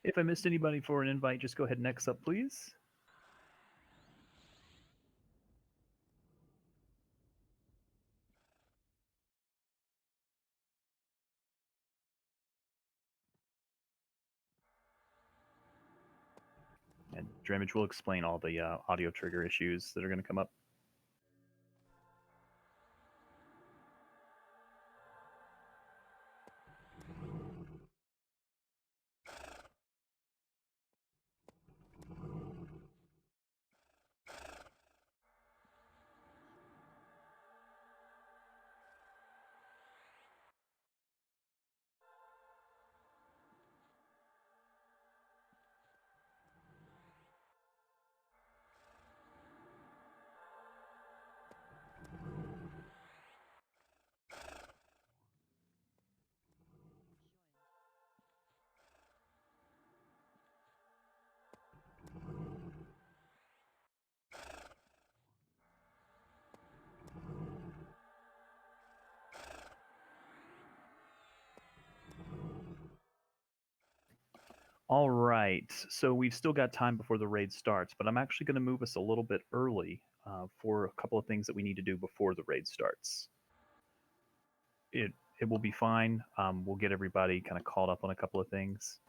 If I missed anybody for an invite, just go ahead and next up, please. And Dramage will explain all the audio trigger issues that are going to come up. All right, so we've still got time before the raid starts, but I'm actually going to move us a little bit early for a couple of things that we need to do before the raid starts. It will be fine. We'll get everybody kind of caught up on a couple of things.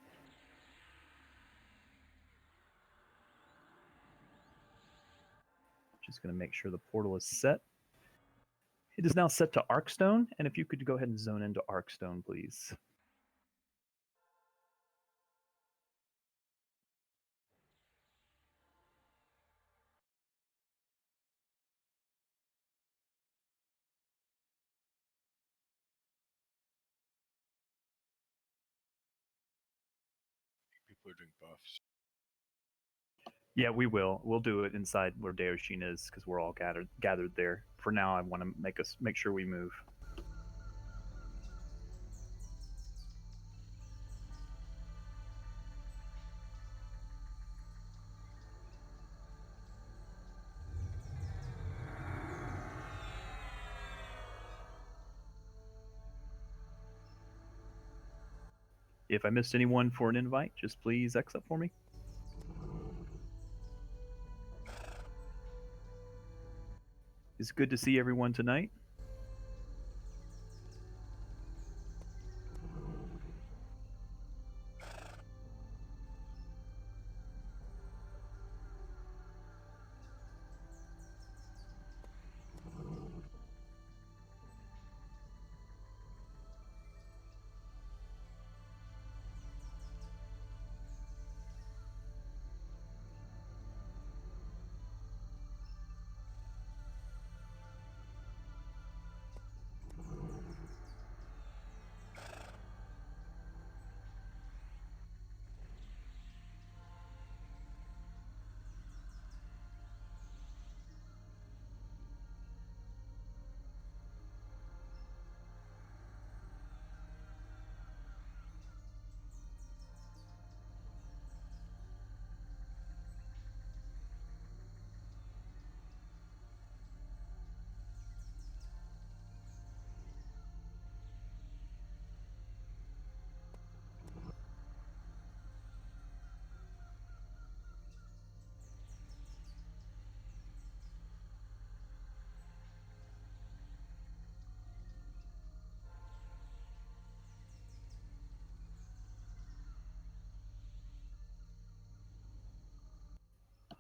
Just going to make sure the portal is set. It is now set to Arkstone, and if you could go ahead and zone into Arkstone, please. People are doing buffs. Yeah, we will. We'll do it inside where Deoshin is because we're all gathered there. For now, I want to make sure we move. If I missed anyone for an invite, just please X up for me. It's good to see everyone tonight.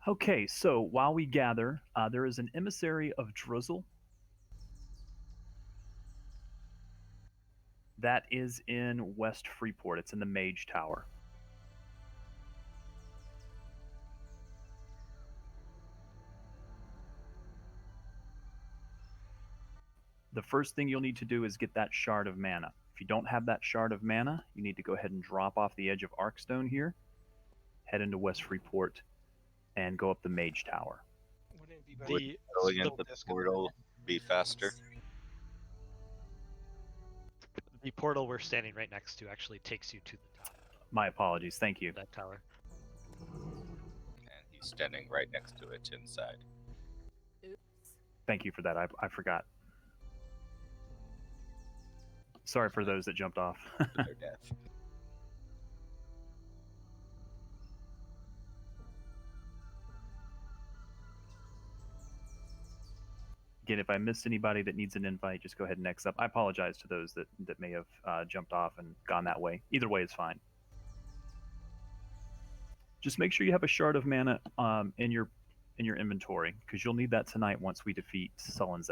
Okay, so while we gather, there is an emissary of Drizzle that is in West Freeport. It's in the Mage Tower. The first thing you'll need to do is get that shard of mana. If you don't have that shard of mana, you need to go ahead and drop off the edge of Arkstone here, head into West Freeport, and go up the Mage Tower. Would going into the portal be faster? The portal we're standing right next to actually takes you to the top. My apologies. Thank you. That tower. And he's standing right next to it inside. Oops. Thank you for that. I forgot. Sorry for those that jumped off. Their death. Again, if I missed anybody that needs an invite, just go ahead and next up. I apologize to those that may have jumped off and gone that way. Either way is fine. Just make sure you have a shard of mana in your inventory, because you'll need that tonight once we defeat Sullon.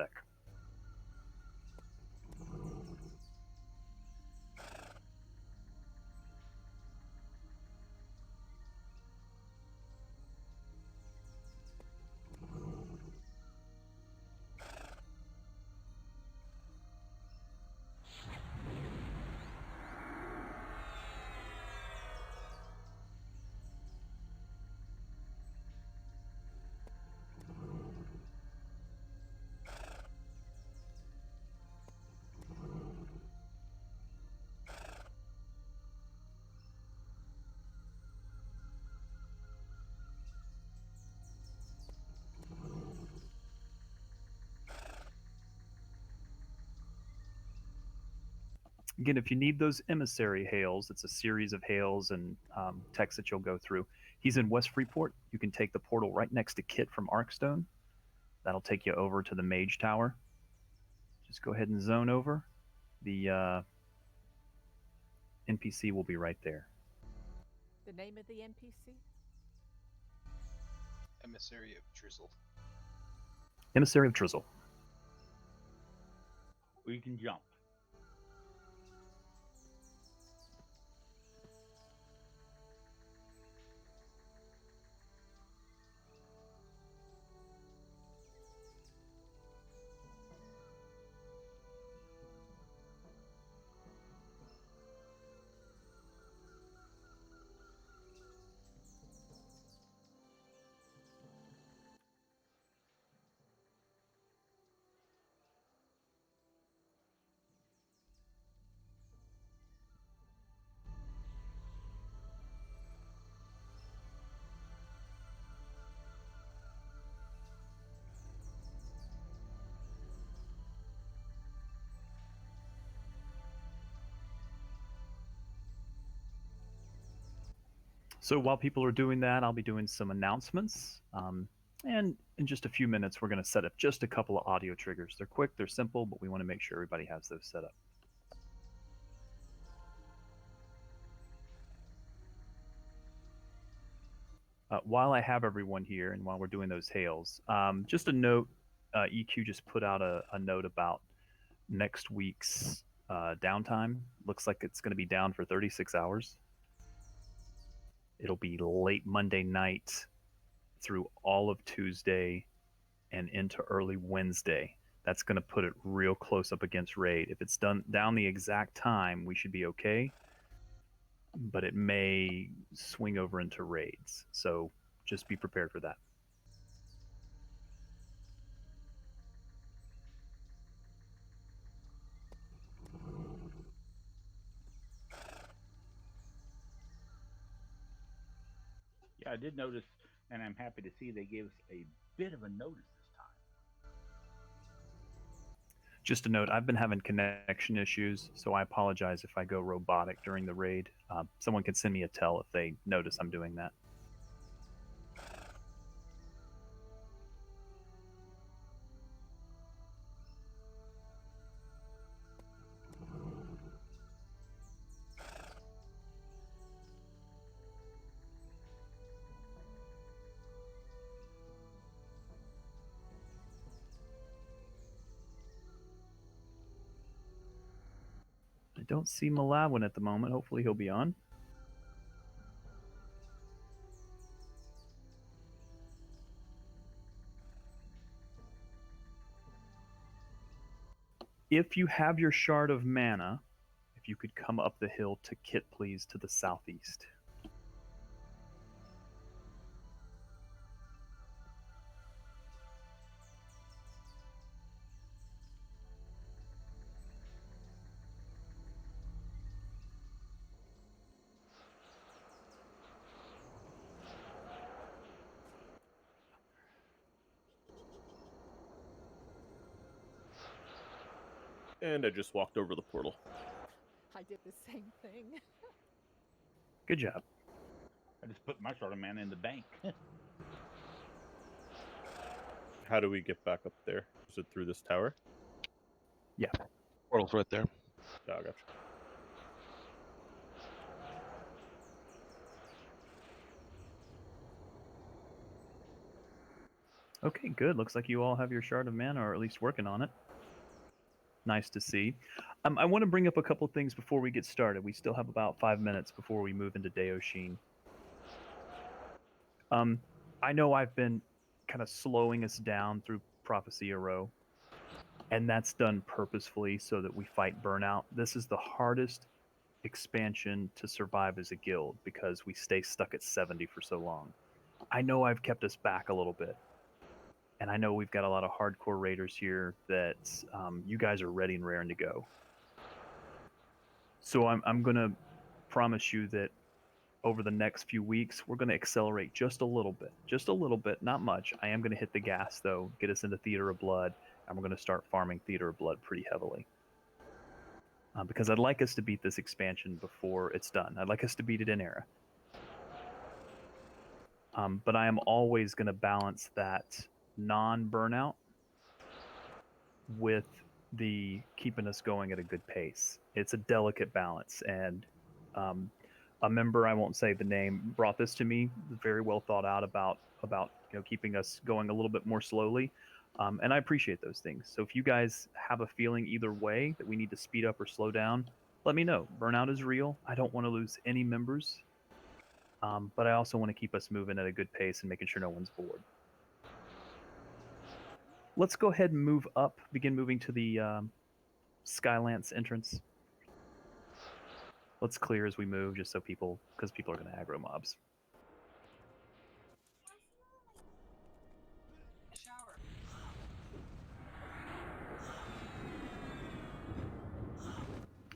Again, if you need those emissary hails, it's a series of hails and texts that you'll go through. He's in West Freeport. You can take the portal right next to Kit from Arkstone. That'll take you over to the Mage Tower. Just go ahead and zone over. The NPC will be right there. The name of the NPC? Emissary of Drizzle. Emissary of Drizzle. We can jump. So while people are doing that, I'll be doing some announcements. And in just a few minutes, we're going to set up just a couple of audio triggers. They're quick, they're simple, but we want to make sure everybody has those set up. While I have everyone here and while we're doing those hails, just a note, EQ just put out a note about next week's downtime. Looks like it's going to be down for 36 hours. It'll be late Monday night through all of Tuesday and into early Wednesday. That's going to put it real close up against raid. If it's done down the exact time, we should be okay. But it may swing over into raids. So just be prepared for that. Yeah, I did notice, and I'm happy to see they gave us a bit of a notice this time. Just a note, I've been having connection issues, so I apologize if I go robotic during the raid. Someone can send me a tell if they notice I'm doing that. I don't see Malawin at the moment. Hopefully he'll be on. If you have your shard of mana, if you could come up the hill to Kit, please, to the southeast. And I just walked over the portal. I did the same thing. Good job. I just put my shard of mana in the bank. How do we get back up there? Is it through this tower? Portal's right there. Oh, gotcha. Okay, good. Looks like you all have your shard of mana, or at least working on it. Nice to see. I want to bring up a couple things before we get started. We still have about 5 minutes before we move into Daoshin. I know I've been kind of slowing us down through Prophecy Row, and that's done purposefully so that we fight burnout. This is the hardest expansion to survive as a guild because we stay stuck at 70 for so long. I know I've kept us back a little bit, and I know we've got a lot of hardcore raiders here that you guys are ready and raring to go. So I'm going to promise you that over the next few weeks, we're going to accelerate just a little bit, not much. I am going to hit the gas, though, get us into Theater of Blood, and we're going to start farming Theater of Blood pretty heavily. Because I'd like us to beat this expansion before it's done. I'd like us to beat it in era. But I am always going to balance that non-burnout with the keeping us going at a good pace. It's a delicate balance, and a member, I won't say the name, brought this to me, very well thought out about keeping us going a little bit more slowly, and I appreciate those things. So if you guys have a feeling either way that we need to speed up or slow down, let me know. Burnout is real. I don't want to lose any members, but I also want to keep us moving at a good pace and making sure no one's bored. Let's go ahead and begin moving to the Skylance entrance. Let's clear as we move, just so because people are going to aggro mobs.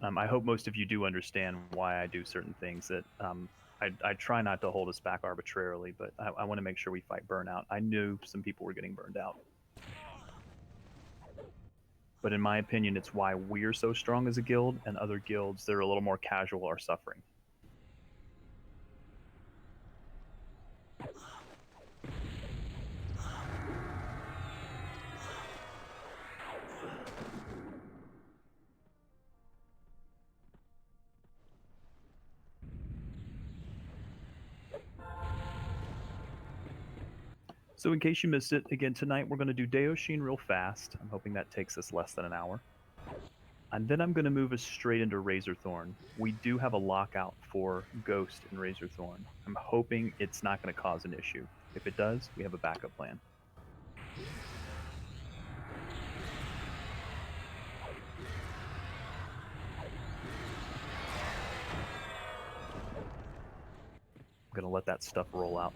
I hope most of you do understand why I do certain things. That I try not to hold us back arbitrarily, but I want to make sure we fight burnout. I knew some people were getting burned out. But in my opinion, it's why we're so strong as a guild, and other guilds that are a little more casual are suffering. So in case you missed it, again, tonight we're going to do Daoshin real fast. I'm hoping that takes us less than an hour. And then I'm going to move us straight into Razorthorn. We do have a lockout for Ghost and Razorthorn. I'm hoping it's not going to cause an issue. If it does, we have a backup plan. I'm going to let that stuff roll out.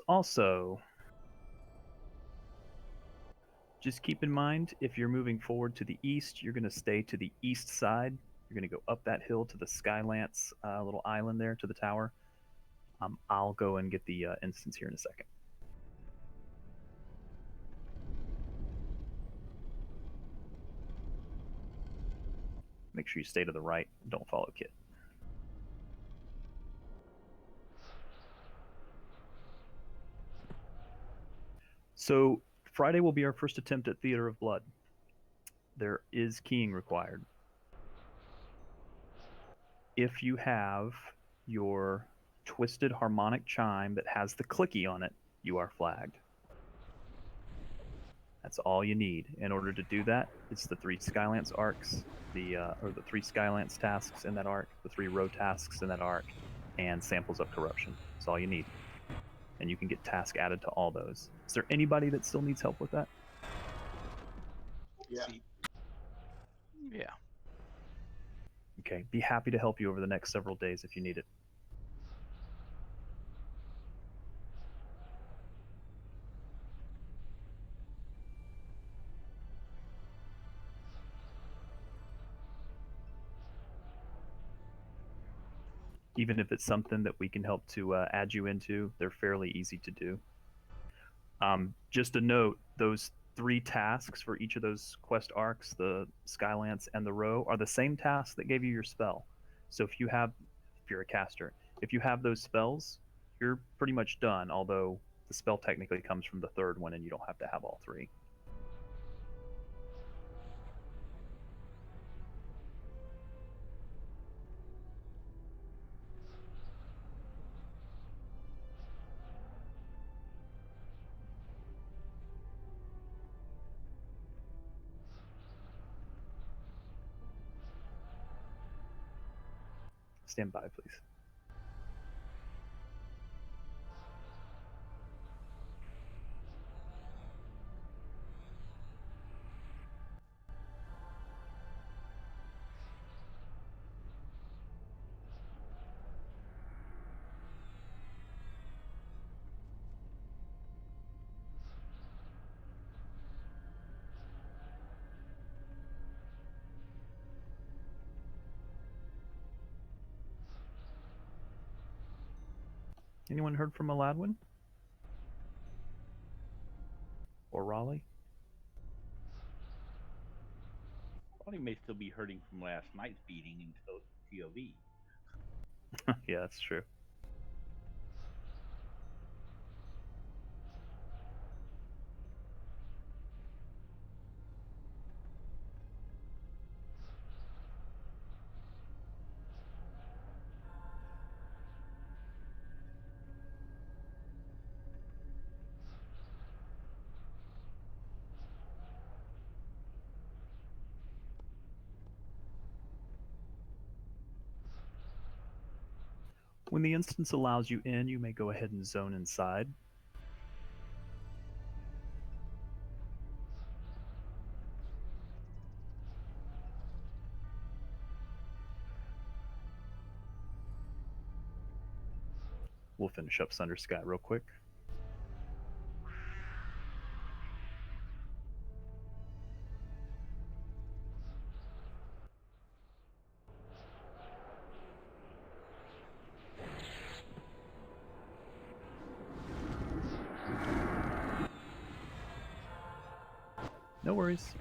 Also, just keep in mind, if you're moving forward to the east, you're going to stay to the east side. You're going to go up that hill to the Skylance little island there to the tower. I'll go and get the instance here in a second. Make sure you stay to the right. Don't follow Kit. So Friday will be our first attempt at Theater of Blood. There is keying required. If you have your twisted harmonic chime that has the clicky on it, you are flagged. That's all you need. In order to do that, it's the 3 Skylance arcs, the 3 Skylance tasks in that arc, the 3 row tasks in that arc, and samples of corruption. That's all you need. And you can get task added to all those. Is there anybody that still needs help with that? Yeah. Yeah. Okay, be happy to help you over the next several days if you need it. Even if it's something that we can help to add you into, they're fairly easy to do. Just a note, those 3 tasks for each of those quest arcs, the Skylance and the Row, are the same tasks that gave you your spell. So if you're a caster, if you have those spells, you're pretty much done, although the spell technically comes from the 3rd one and you don't have to have all 3. Stand by, please. Anyone heard from Aladwin? Or Raleigh? Thought he may still be hurting from last night's beating in TOV. Yeah, that's true. When the instance allows you in, you may go ahead and zone inside. We'll finish up Sunder Sky real quick. No worries.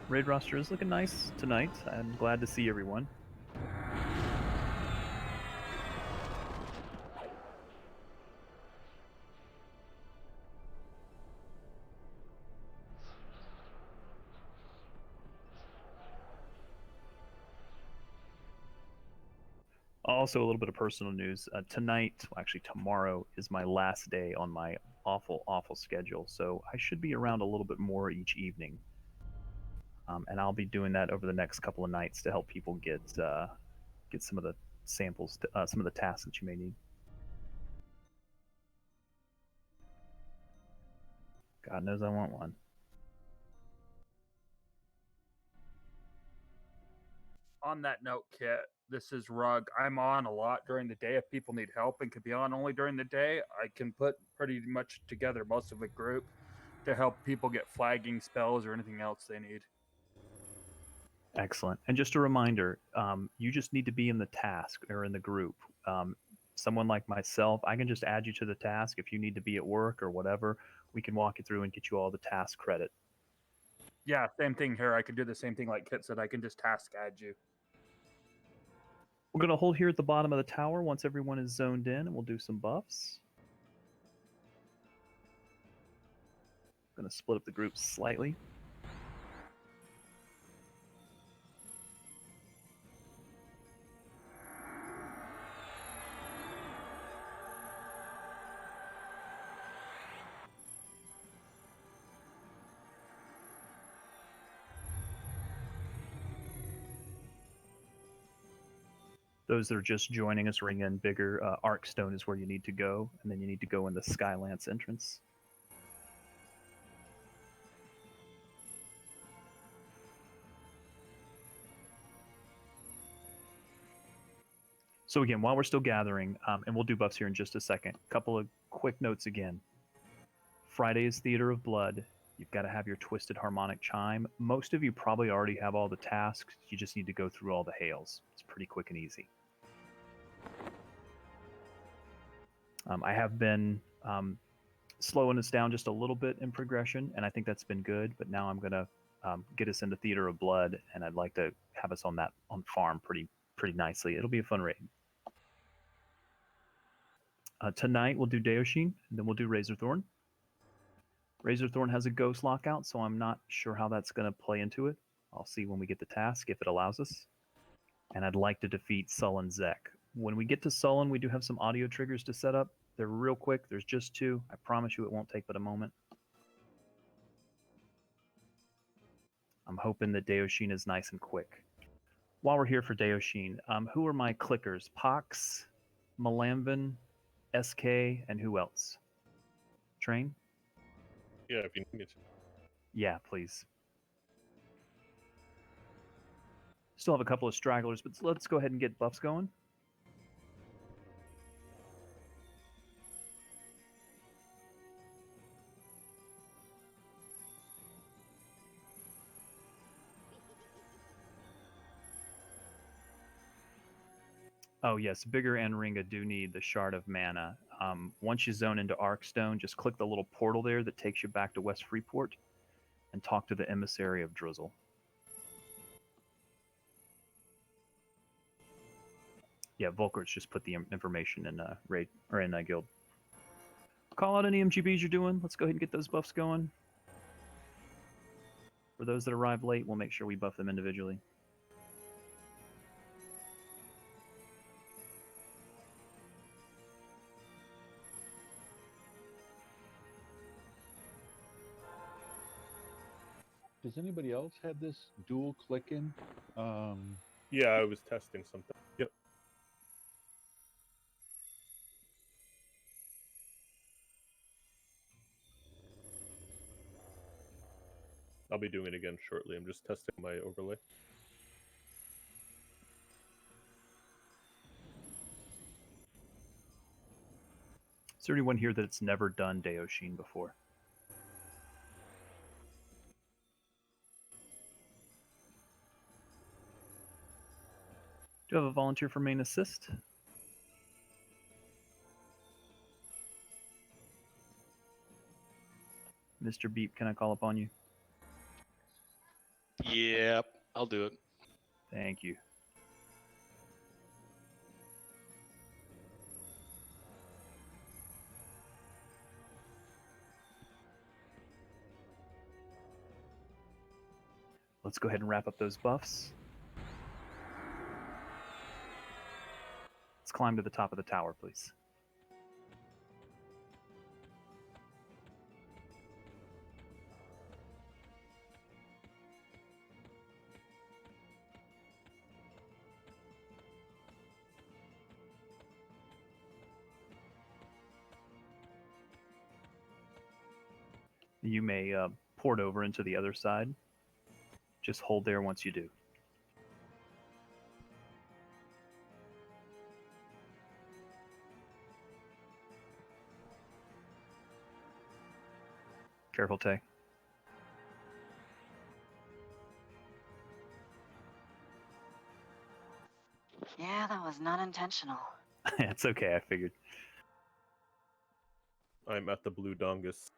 Raid roster is looking nice tonight. I'm glad to see everyone. Also, a little bit of personal news. Tonight, well, actually tomorrow, is my last day on my awful schedule. So I should be around a little bit more each evening. And I'll be doing that over the next couple of nights to help people get some of the samples, some of the tasks that you may need. God knows I want one. On that note, Kit, this is Rug. I'm on a lot during the day if people need help and can be on only during the day. I can put pretty much together most of a group to help people get flagging spells or anything else they need. Excellent. And just a reminder, you just need to be in the task or in the group. Someone like myself, I can just add you to the task. If you need to be at work or whatever, we can walk you through and get you all the task credit. Yeah, same thing here. I can do the same thing like Kit said. I can just task add you. We're going to hold here at the bottom of the tower once everyone is zoned in, and we'll do some buffs. Going to split up the groups slightly. Those that are just joining us, ring in bigger. Arkstone is where you need to go, and then you need to go in the Skylance entrance. So again, while we're still gathering, and we'll do buffs here in just a second, a couple of quick notes again. Friday is Theater of Blood. You've got to have your twisted harmonic chime. Most of you probably already have all the tasks. You just need to go through all the hails. It's pretty quick and easy. I have been slowing us down just a little bit in progression, and I think that's been good. But now I'm going to get us into Theater of Blood, and I'd like to have us on farm pretty nicely. It'll be a fun raid. Tonight we'll do Deoshin, and then we'll do Razorthorn. Razorthorn has a ghost lockout, so I'm not sure how that's going to play into it. I'll see when we get the task if it allows us. And I'd like to defeat Sullon Zek. When we get to Sullon, we do have some audio triggers to set up. They're real quick. There's just 2. I promise you it won't take but a moment. I'm hoping that Deoshin is nice and quick. While we're here for Deoshin, who are my clickers? Pox, Malamvin, SK, and who else? Train? Yeah, if you need me to. Yeah, please. Still have a couple of stragglers, but let's go ahead and get buffs going. Oh yes, Bigger and Ringa do need the Shard of Mana. Once you zone into Arkstone, just click the little portal there that takes you back to West Freeport and talk to the Emissary of Drizzle. Yeah, Volker's just put the information in raid or in guild. Call out any MGBs you're doing. Let's go ahead and get those buffs going. For those that arrive late, we'll make sure we buff them individually. Does anybody else have this dual clicking? Yeah, I was testing something. Yep. I'll be doing it again shortly. I'm just testing my overlay. Is there anyone here that's never done Deoshin before? Do you have a volunteer for main assist? Mr. Beep, can I call upon you? Yep, I'll do it. Thank you. Let's go ahead and wrap up those buffs. Let's climb to the top of the tower, please. You may port over into the other side. Just hold there once you do. Careful, Tay. Yeah, that was not intentional. It's okay, I figured. I'm at the Blue Dongus.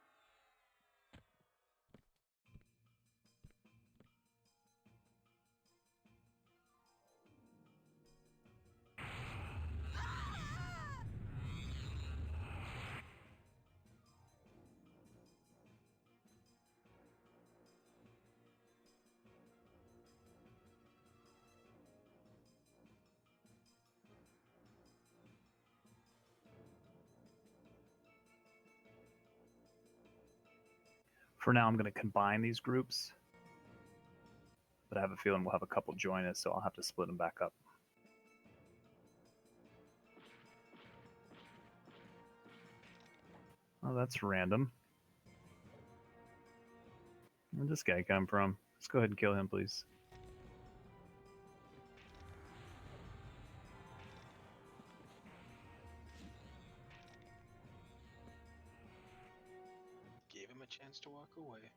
For now, I'm going to combine these groups, but I have a feeling we'll have a couple join us, so I'll have to split them back up. Oh, that's random. Where'd this guy come from? Let's go ahead and kill him, please. Gave him a chance to walk away.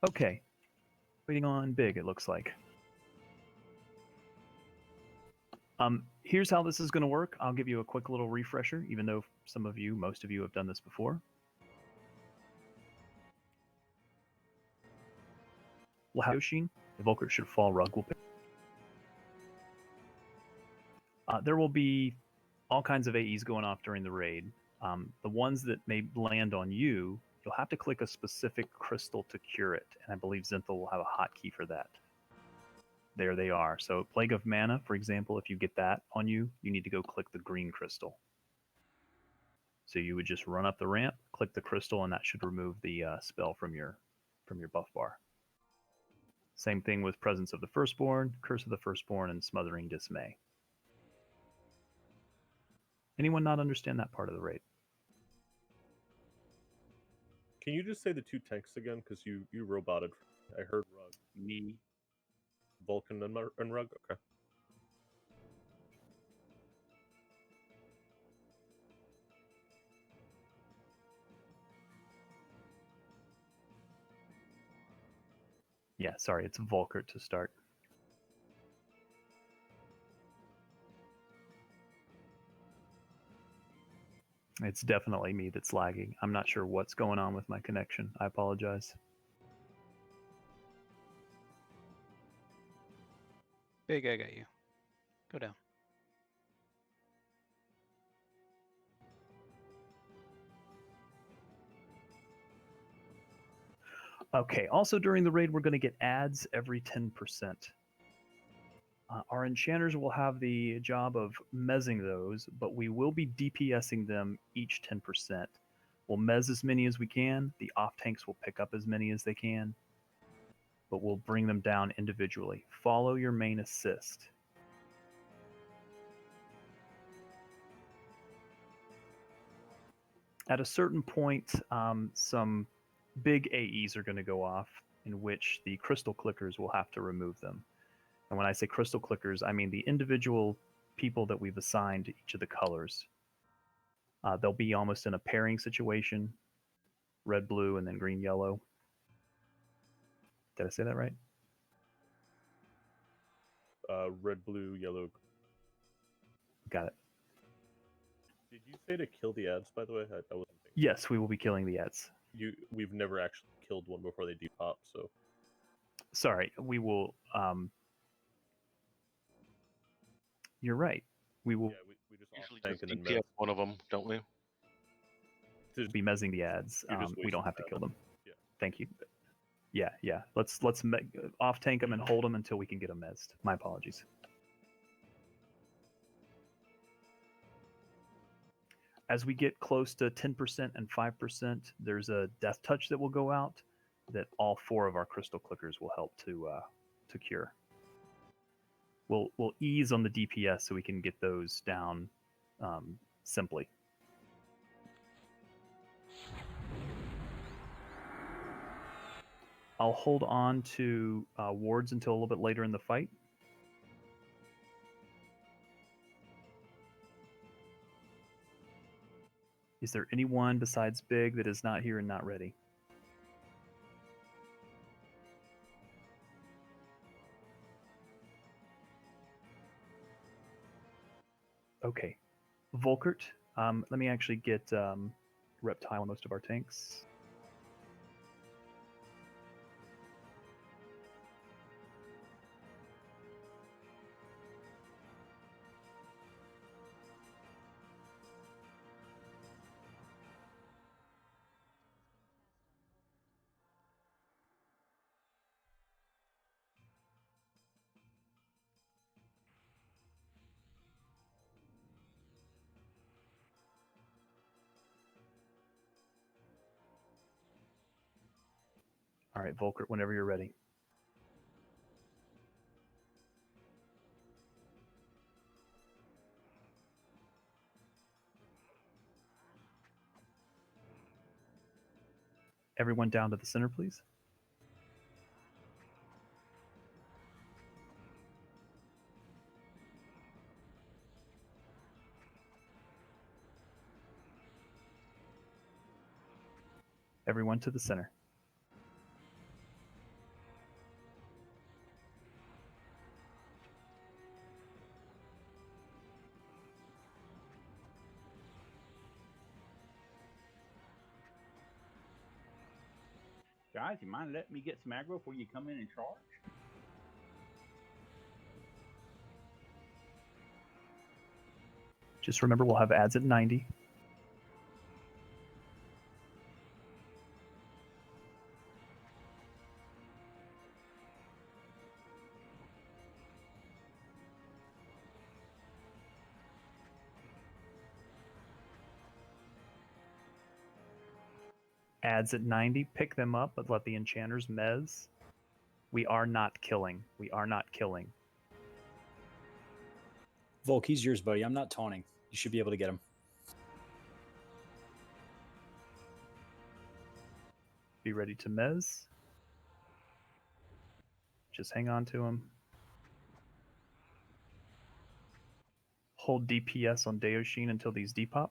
Okay. Waiting on Big, it looks like. Here's how this is going to work. I'll give you a quick little refresher, even though most of you have done this before. We'll have Yoshin. The Volker should fall. Rug will pick. There will be all kinds of AEs going off during the raid. The ones that may land on you, you'll have to click a specific crystal to cure it, and I believe Zinthal will have a hotkey for that. There they are. So Plague of Mana, for example, if you get that on you, you need to go click the green crystal. So you would just run up the ramp, click the crystal, and that should remove the spell from your buff bar. Same thing with Presence of the Firstborn, Curse of the Firstborn, and Smothering Dismay. Anyone not understand that part of the raid? Can you just say the 2 tanks again? Because you roboted. I heard Rug. Me. Vulcan and Rug? Okay. Yeah, sorry, it's Volkert to start. It's definitely me that's lagging. I'm not sure what's going on with my connection. I apologize. Big, I got you. Go down. Okay, also during the raid, we're going to get ads every 10%. Our enchanters will have the job of mezzing those, but we will be DPSing them each 10%. We'll mez as many as we can. The off tanks will pick up as many as they can, but we'll bring them down individually. Follow your main assist. At a certain point, some big AEs are going to go off, in which the crystal clickers will have to remove them. And when I say crystal clickers, I mean the individual people that we've assigned to each of the colors. They'll be almost in a pairing situation, red, blue, and then green, yellow. Did I say that right? Red, blue, yellow. Got it. Did you say to kill the ads, by the way? I wasn't thinking. Yes, we will be killing the ads. We've never actually killed one before they depop, so. Sorry, we will. You're right. We will We just Usually off-tank just and then DPS one of them, don't we? be mezzing the ads. We don't have to kill them. Yeah. Thank you. Yeah. Let's off tank them and hold them until we can get them mezzed. My apologies. As we get close to 10% and 5%, there's a death touch that will go out that all 4 of our crystal clickers will help to cure. We'll ease on the DPS so we can get those down simply. I'll hold on to wards until a little bit later in the fight. Is there anyone besides Big that is not here and not ready? Okay. Volkert, let me actually get Reptile on most of our tanks. All right, Volkert, whenever you're ready. Everyone down to the center, please. Everyone to the center. Guys, you mind letting me get some aggro before you come in and charge? Just remember, we'll have ads at 90. Ads at 90, pick them up, but let the enchanters mez. We are not killing. We are not killing. Volk, he's yours, buddy. I'm not taunting. You should be able to get him. Be ready to mez. Just hang on to him. Hold DPS on Deoshin until these depop.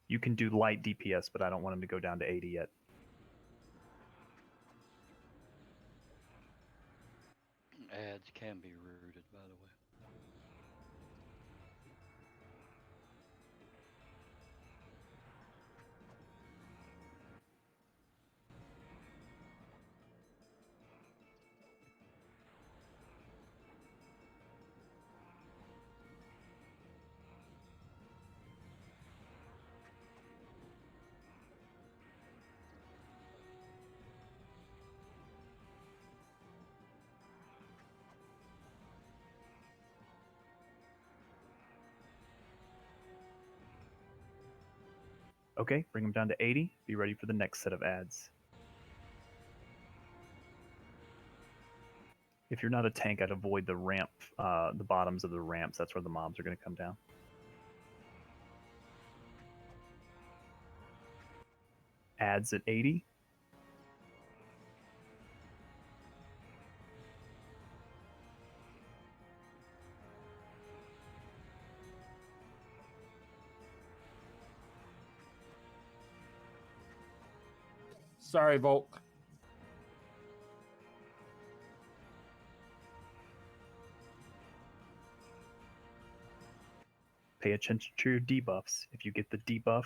You can do light DPS, but I don't want him to go down to 80 yet. Ads can be rooted, by the way. Okay, bring them down to 80. Be ready for the next set of ads. If you're not a tank, I'd avoid the ramp, the bottoms of the ramps. That's where the mobs are going to come down. Ads at 80. Sorry, Volk. Pay attention to your debuffs. If you get the debuff,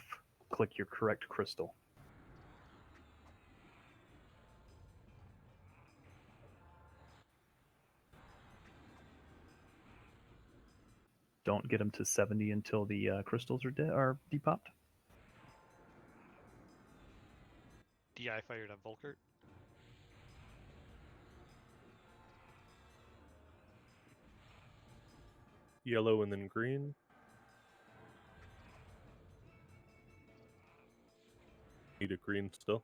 click your correct crystal. Don't get them to 70 until the crystals are depopped. DI fired on Volkert. Yellow and then green. Need a green still.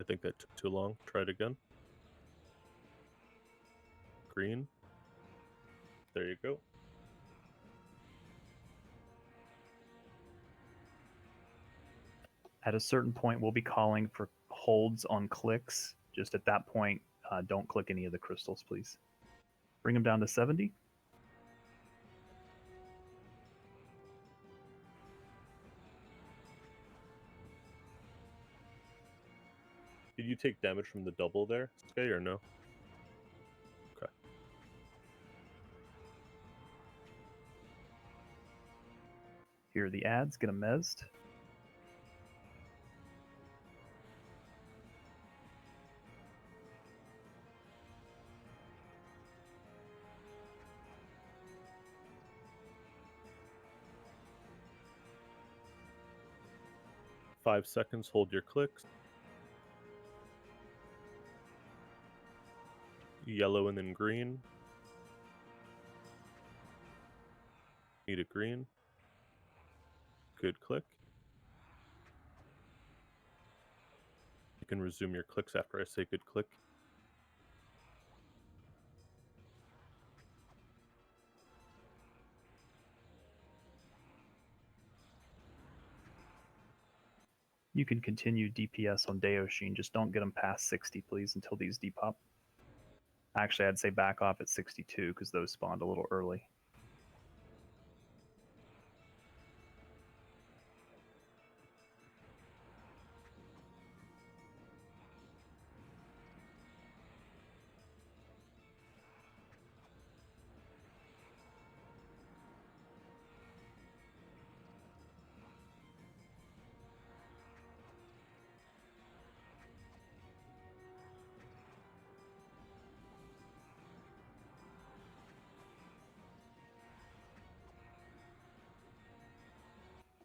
I think that took too long. Try it again. Green. There you go. At a certain point, we'll be calling for holds on clicks. Just at that point, don't click any of the crystals, please. Bring them down to 70. Did you take damage from the double there, Sky, or no? Okay. Here are the ads. Get them mezzed. Five seconds, hold your clicks. Yellow and then green. Need a green. Good click. You can resume your clicks after I say good click. You can continue DPS on Deoshin. Just don't get them past 60, please, until these depop. Actually, I'd say back off at 62 because those spawned a little early.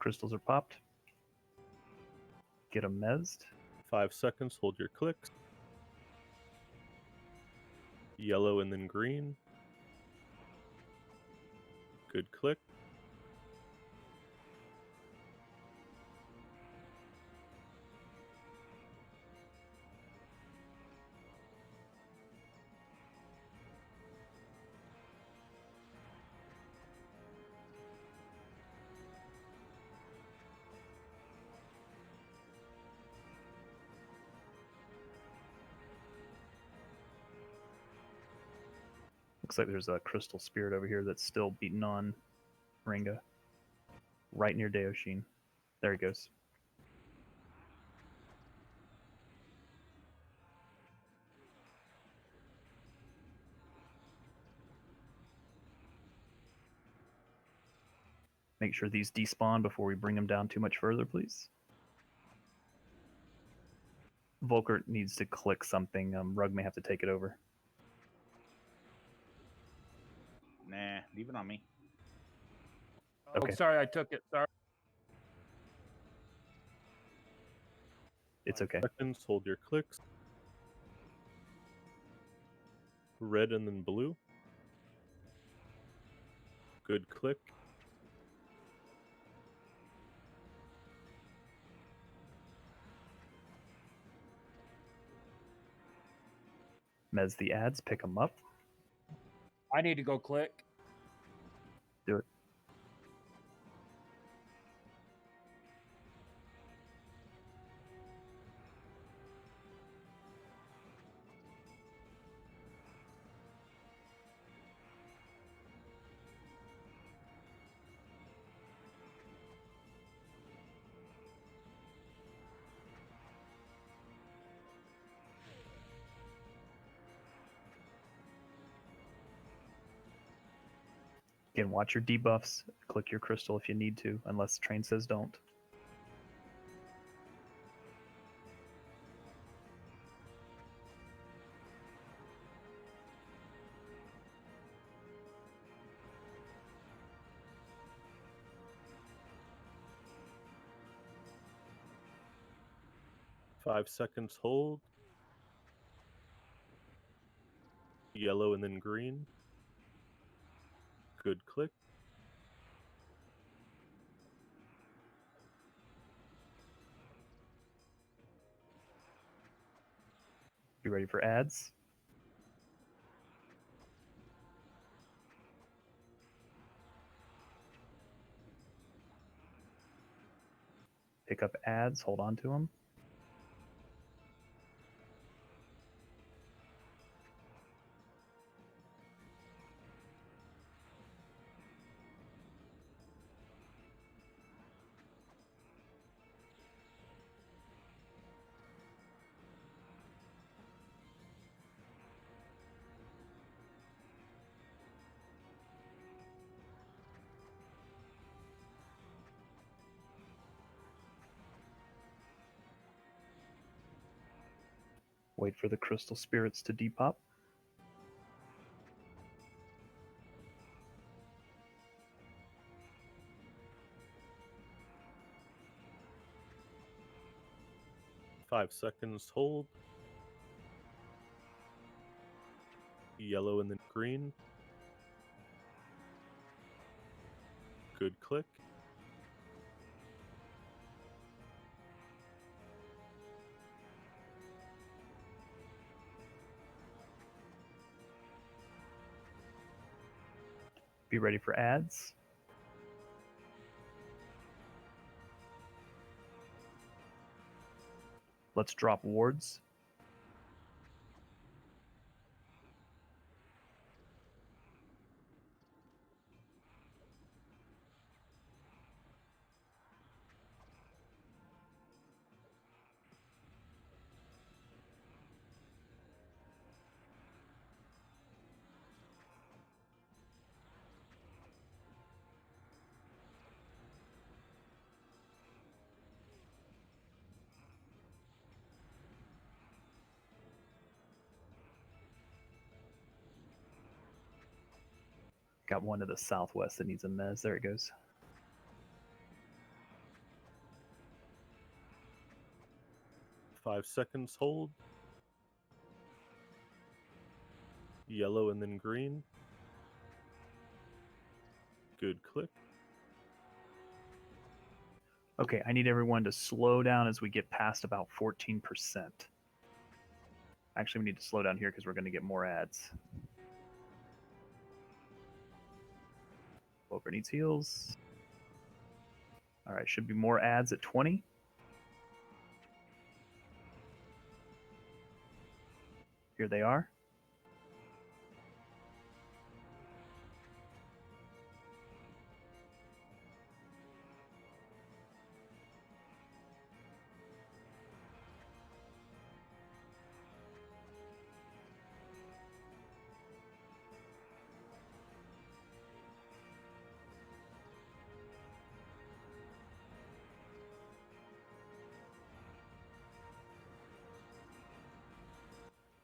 Crystals are popped. Get them mezzed. 5 seconds, hold your clicks. Yellow and then green. Good click. Looks like there's a crystal spirit over here that's still beating on Ringa. Right near Deoshin. There he goes. Make sure these despawn before we bring them down too much further, please. Volkert needs to click something. Rug may have to take it over. Nah, leave it on me. Oh, Okay. sorry, I took it. Sorry. It's 5 okay. seconds, hold your clicks. Red and then blue. Good click. Mez the ads, pick them up. I need to go click. Do it. Again, watch your debuffs. Click your crystal if you need to, unless the train says don't. Five seconds, hold. Yellow and then green. Good click. Be ready for ads. Pick up ads, hold on to them. Wait for the crystal spirits to depop. Five seconds, hold. Yellow and then green. Good click. Be ready for ads. Let's drop wards. Got one to the southwest that needs a mez. There it goes. 5 seconds, hold. Yellow and then green. Good, click. Okay, I need everyone to slow down as we get past about 14%. Actually, we need to slow down here because we're going to get more ads. Poker needs heals. All right, should be more ads at 20. Here they are.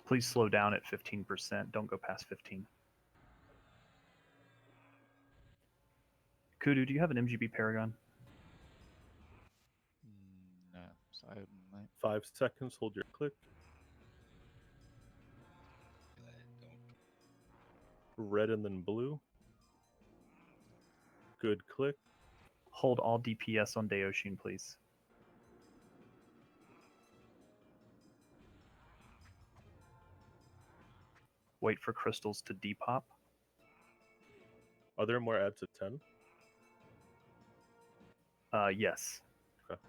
Please slow down at 15%. Don't go past 15. Kudu, do you have an MGB Paragon? No, silent night. 5 seconds, hold your click. Red and then blue. Good, click. Hold all DPS on Deoshin, please. Wait for crystals to depop. Are there more ads at 10? Yes. Okay.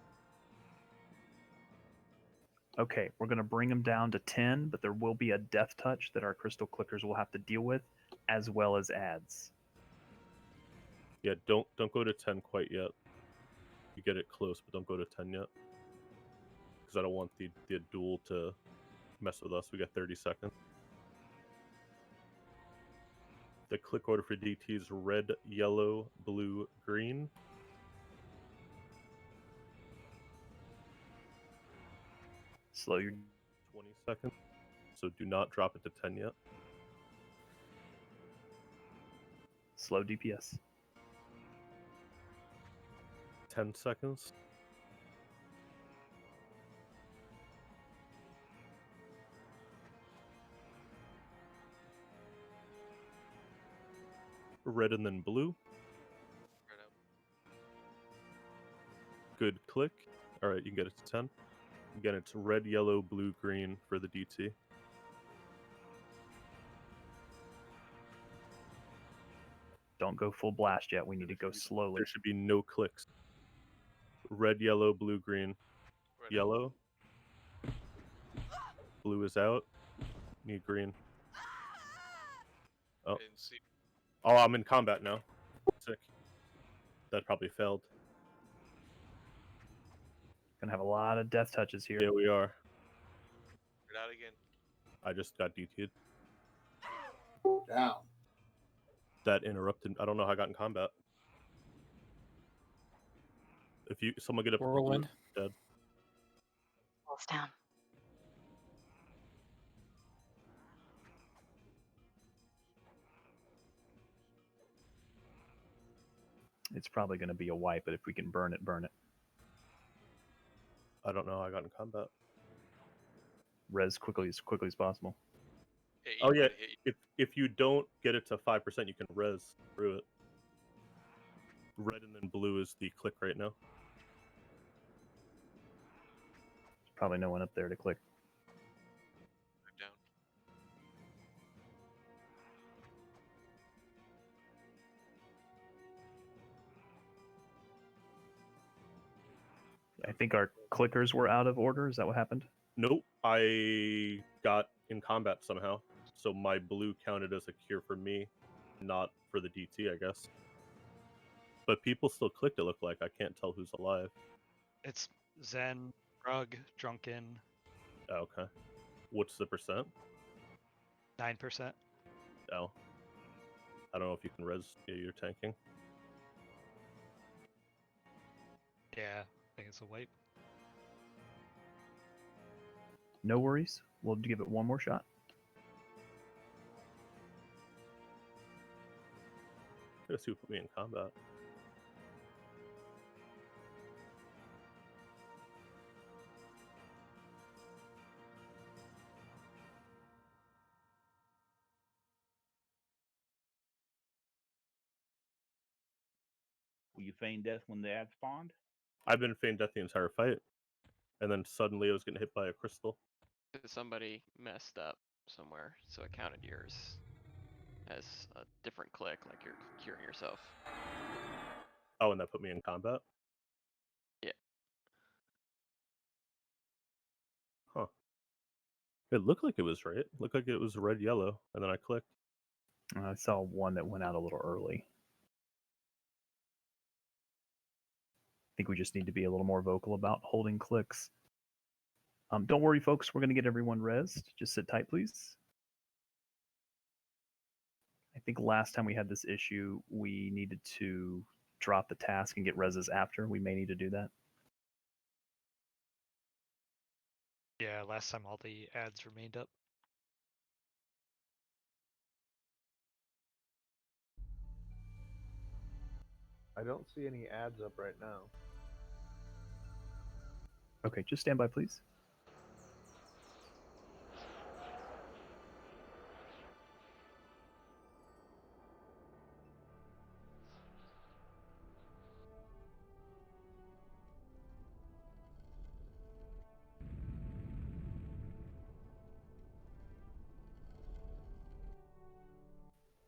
Okay, we're going to bring them down to 10, but there will be a death touch that our crystal clickers will have to deal with, as well as ads. Yeah, don't go to 10 quite yet. You get it close, but don't go to 10 yet. Because I don't want the duel to mess with us. We got 30 seconds. The click order for DT is red, yellow, blue, green. Slow your 20 seconds. So do not drop it to 10 yet. slow DPS. 10 seconds. Red and then blue. Good, click. Alright, you can get it to 10. Again, it's red, yellow, blue, green for the DT. Don't go full blast yet. We need to go slowly. There should be no clicks. Red, yellow, blue, green. Yellow. Blue is out. Need green. Oh. Oh, I'm in combat now. Sick. That probably failed. Gonna have a lot of death touches here. Yeah, we are. Out again. I just got DT'd. Down. That interrupted. I don't know how I got in combat. If someone get up, Whirlwind. Dead. Pulse down. It's probably going to be a wipe, but if we can burn it, burn it. I don't know how I got in combat. Res quickly as possible. Oh yeah, if you don't get it to 5%, you can res through it. Red and then blue is the click right now. There's probably no one up there to click. I'm down. I think our clickers were out of order. Is that what happened? Nope, I got in combat somehow. So my blue counted as a cure for me, not for the DT, I guess. But people still clicked, it looked like. I can't tell who's alive. It's Zen, Rug, Drunken. Oh, okay. What's the percent? 9%. Oh. I don't know if you can res. Yeah, you're tanking. Yeah, I think it's a wipe. No worries. We'll give it one more shot. Gotta see who put me in combat. You feigned death when the ad spawned? I've been feigned death the entire fight, and then suddenly I was getting hit by a crystal. Somebody messed up somewhere, so it counted yours as a different click, like you're curing yourself. Oh, and that put me in combat? Yeah. Huh. It looked like it was right. It looked like it was red, yellow, and then I clicked. I saw one that went out a little early. I think we just need to be a little more vocal about holding clicks. Don't worry, folks. We're going to get everyone rezzed. Just sit tight, please. I think last time we had this issue, we needed to drop the task and get rezzes after. We may need to do that. Yeah, last time all the ads remained up. I don't see any ads up right now. Okay, just stand by, please.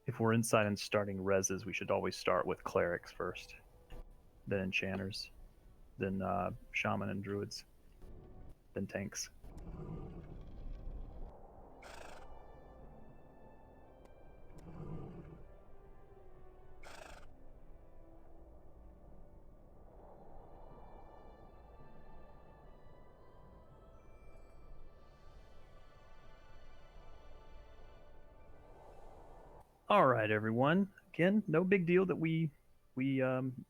If we're inside and starting reses, we should always start with clerics first, then enchanters, then shaman and druids, then tanks. All right, everyone. Again, no big deal that we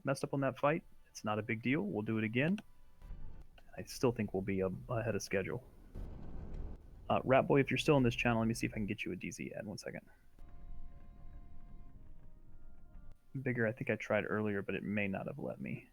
messed up on that fight. It's not a big deal. We'll do it again. I still think we'll be ahead of schedule. Ratboy, if you're still on this channel, let me see if I can get you a DZ ad. 1 second. Bigger, I think I tried earlier, but it may not have let me.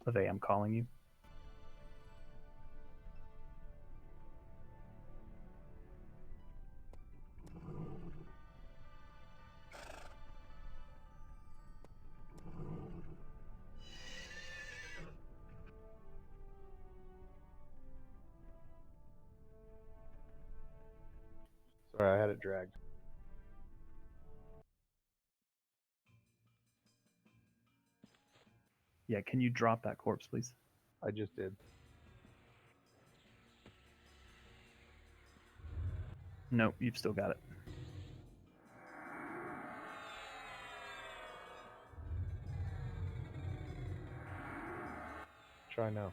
LeVay, I'm calling you. Sorry, I had it dragged. Yeah, can you drop that corpse, please? I just did. Nope, you've still got it. Try now.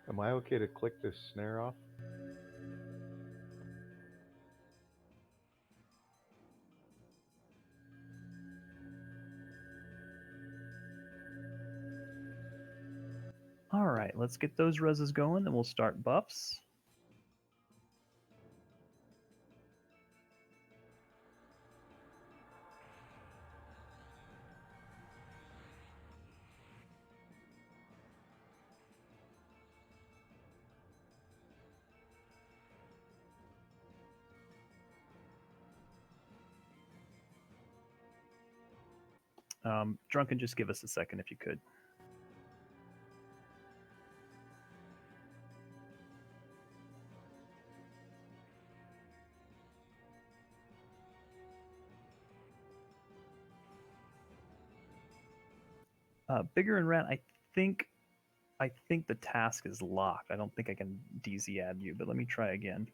Am I okay to click this snare off? All right, let's get those reses going, then we'll start buffs. Drunken, just give us a second if you could. Bigger and Rat, I think the task is locked. I don't think I can DZ add you, but let me try again.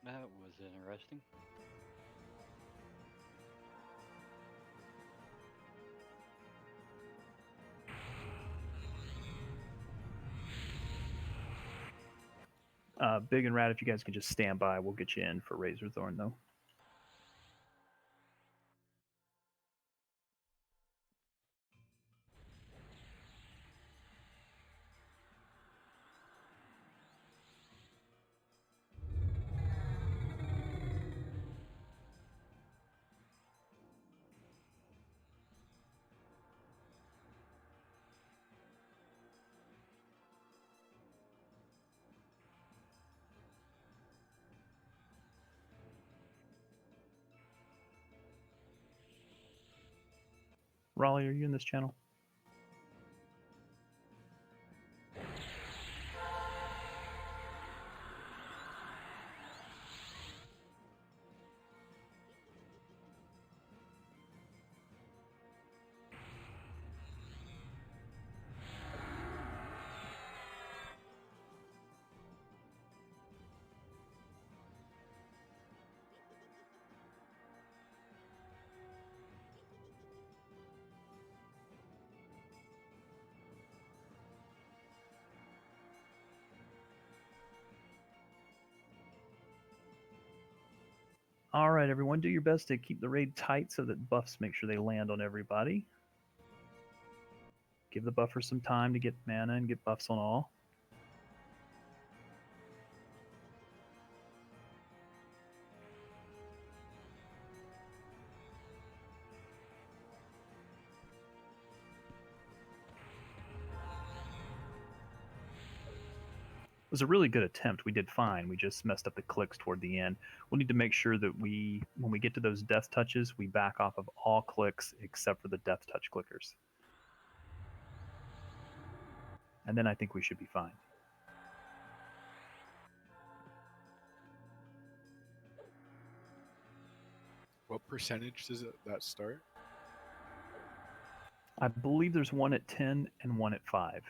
That was interesting. Big and Rat, if you guys can just stand by, we'll get you in for Razorthorn, though. Raleigh, are you in this channel? All right, everyone, do your best to keep the raid tight so that buffs make sure they land on everybody. Give the buffer some time to get mana and get buffs on all. It was a really good attempt. We did fine. We just messed up the clicks toward the end. We'll need to make sure that when we get to those death touches, we back off of all clicks except for the death touch clickers. And then I think we should be fine. What percentage does that start? I believe there's one at 10 and one at 5.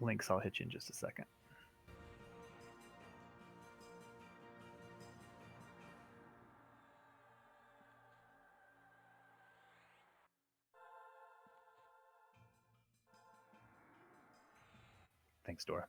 Lynx, I'll hit you in just a second. Thanks, Dora.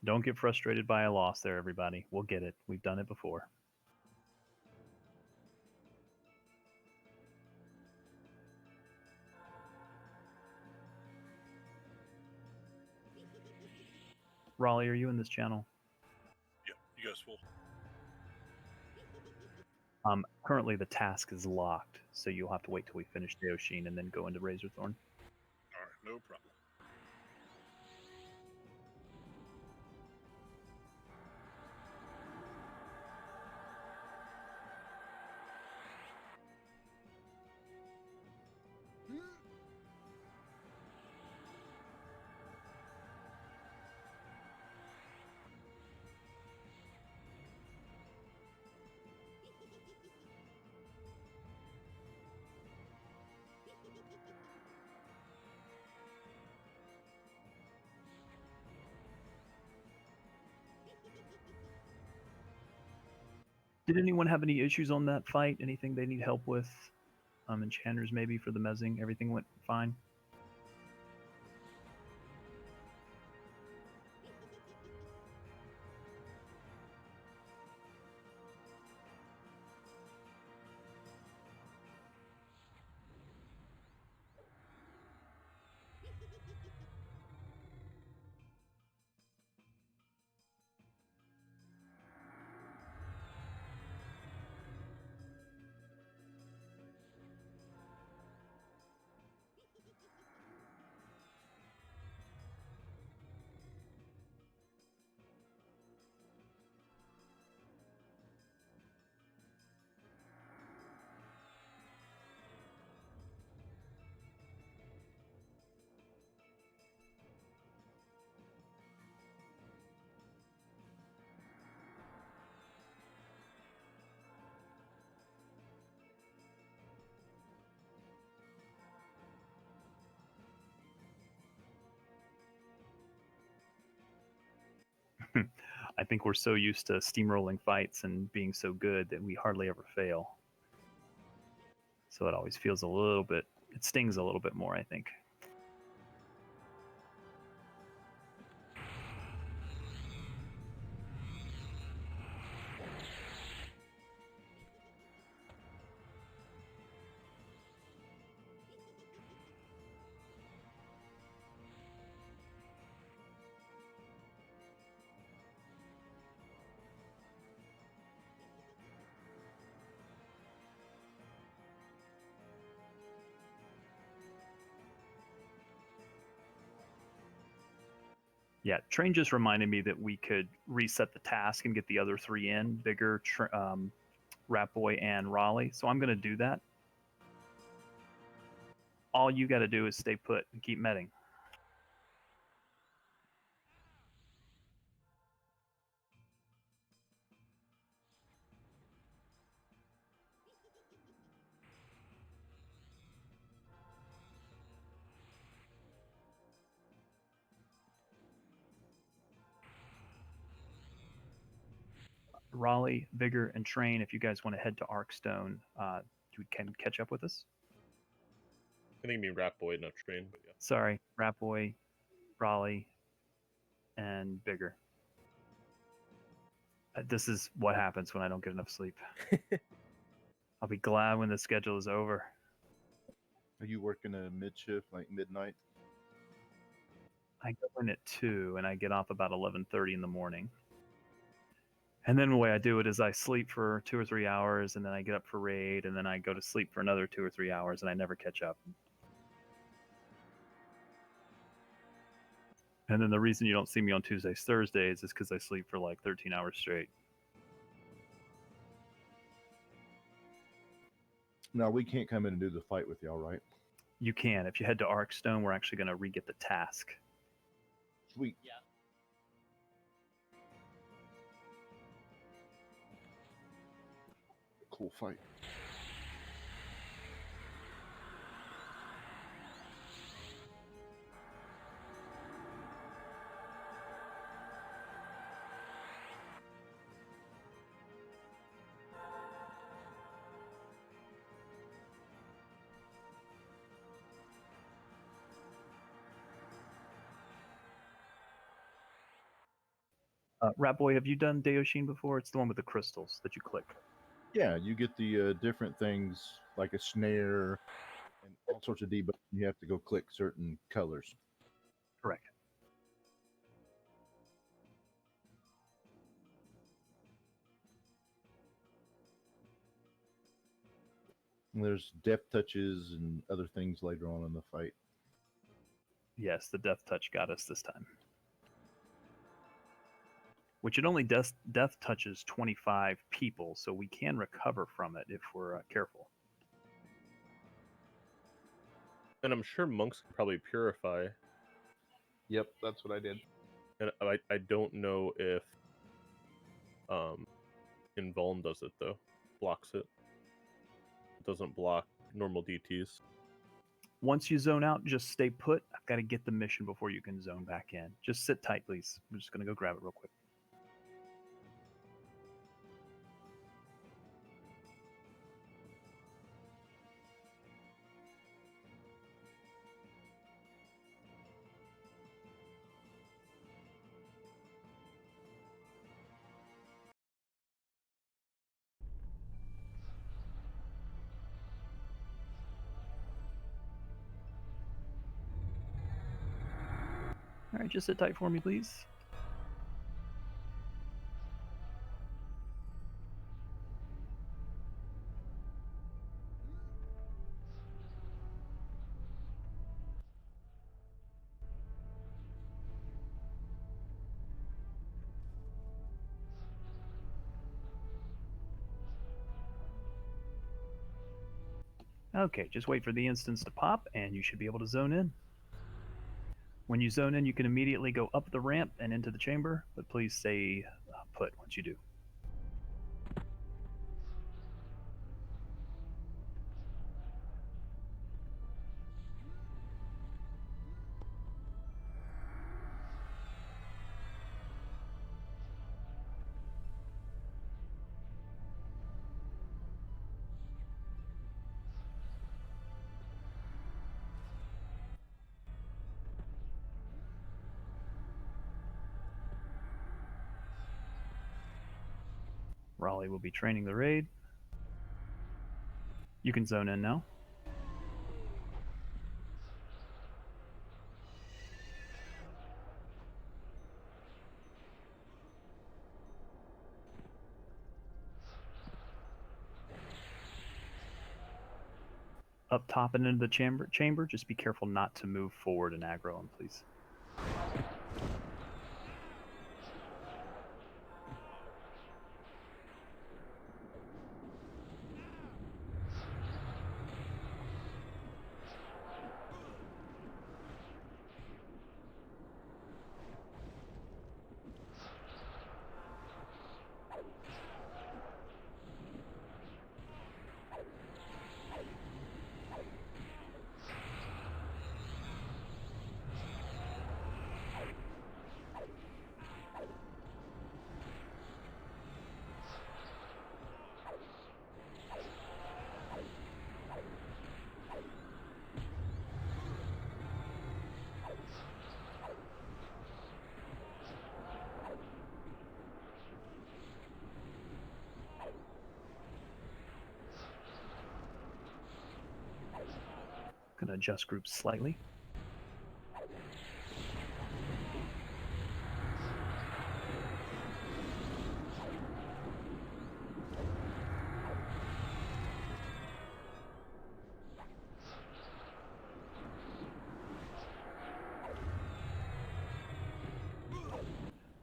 Don't get frustrated by a loss there, everybody. We'll get it. We've done it before. Raleigh, are you in this channel? Yeah, you guys full. Currently the task is locked, so you'll have to wait till we finish Deoshin and then go into Razorthorn. All right, no problem. Did anyone have any issues on that fight? Anything they need help with? Enchanters maybe for the mezzing? Everything went fine? I think we're so used to steamrolling fights and being so good that we hardly ever fail. So it always feels a little bit, it stings a little bit more, I think. Yeah, Train just reminded me that we could reset the task and get the other three in, Bigger, Rat Boy, and Raleigh. So I'm going to do that. All you got to do is stay put and keep medding. Raleigh, Vigor, and Train, if you guys want to head to Arkstone, you can catch up with us. I think you mean Rat Boy, not Train. But yeah. Sorry, Rat Boy, Raleigh, and Bigger. This is what happens when I don't get enough sleep. I'll be glad when the schedule is over. Are you working a mid shift, like midnight? I go in at 2 and I get off about 11:30 in the morning. And then the way I do it is I sleep for 2 or 3 hours, and then I get up for raid, and then I go to sleep for another 2 or 3 hours, and I never catch up. And then the reason you don't see me on Tuesdays, Thursdays is because I sleep for like 13 hours straight. No, we can't come in and do the fight with y'all, right? You can. If you head to Arkstone, we're actually going to re-get the task. Sweet. Cool fight. Rat Boy, have you done Deoshin before? It's the one with the crystals that you click. Yeah, you get the different things like a snare and all sorts of debuffs. You have to go click certain colors. Correct. And there's depth touches and other things later on in the fight. Yes, the death touch got us this time. Which it only death touches 25 people, so we can recover from it if we're careful. And I'm sure monks can probably purify. Yep, that's what I did. And I don't know if Invuln does it though. Blocks it. It doesn't block normal DTs. Once you zone out, just stay put. I've got to get the mission before you can zone back in. Just sit tight, please. I'm just going to go grab it real quick. All right, just sit tight for me, please. Okay, just wait for the instance to pop, and you should be able to zone in. When you zone in, you can immediately go up the ramp and into the chamber, but please stay put once you do. Raleigh will be training the raid. You can zone in now. Up top and into the chamber, just be careful not to move forward and aggro him, please. Gonna adjust groups slightly.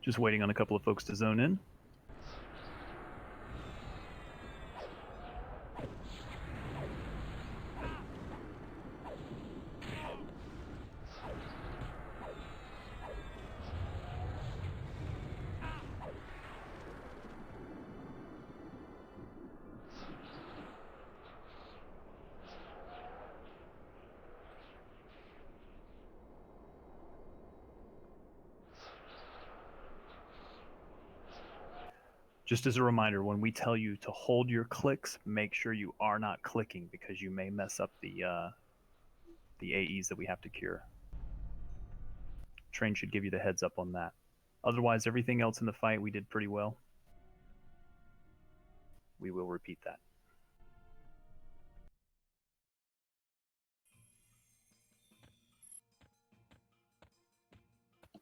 Just waiting on a couple of folks to zone in. Just as a reminder, when we tell you to hold your clicks, make sure you are not clicking because you may mess up the AEs that we have to cure. Train should give you the heads up on that. Otherwise, everything else in the fight we did pretty well. We will repeat that.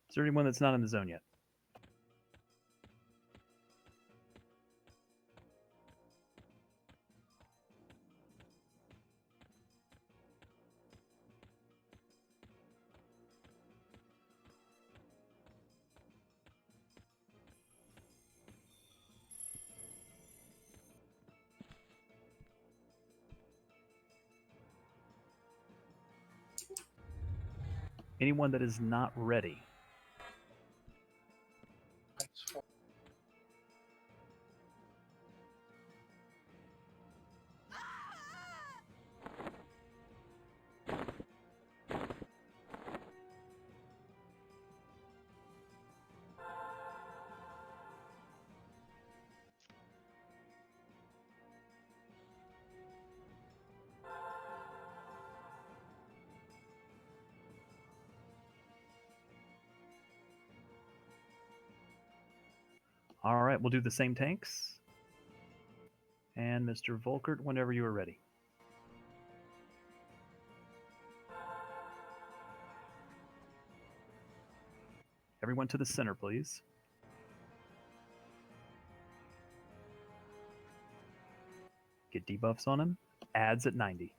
Is there anyone that's not in the zone yet? Anyone that is not ready? All right, we'll do the same tanks. And Mr. Volkert, whenever you are ready. Everyone to the center, please. Get debuffs on him. Adds at 90.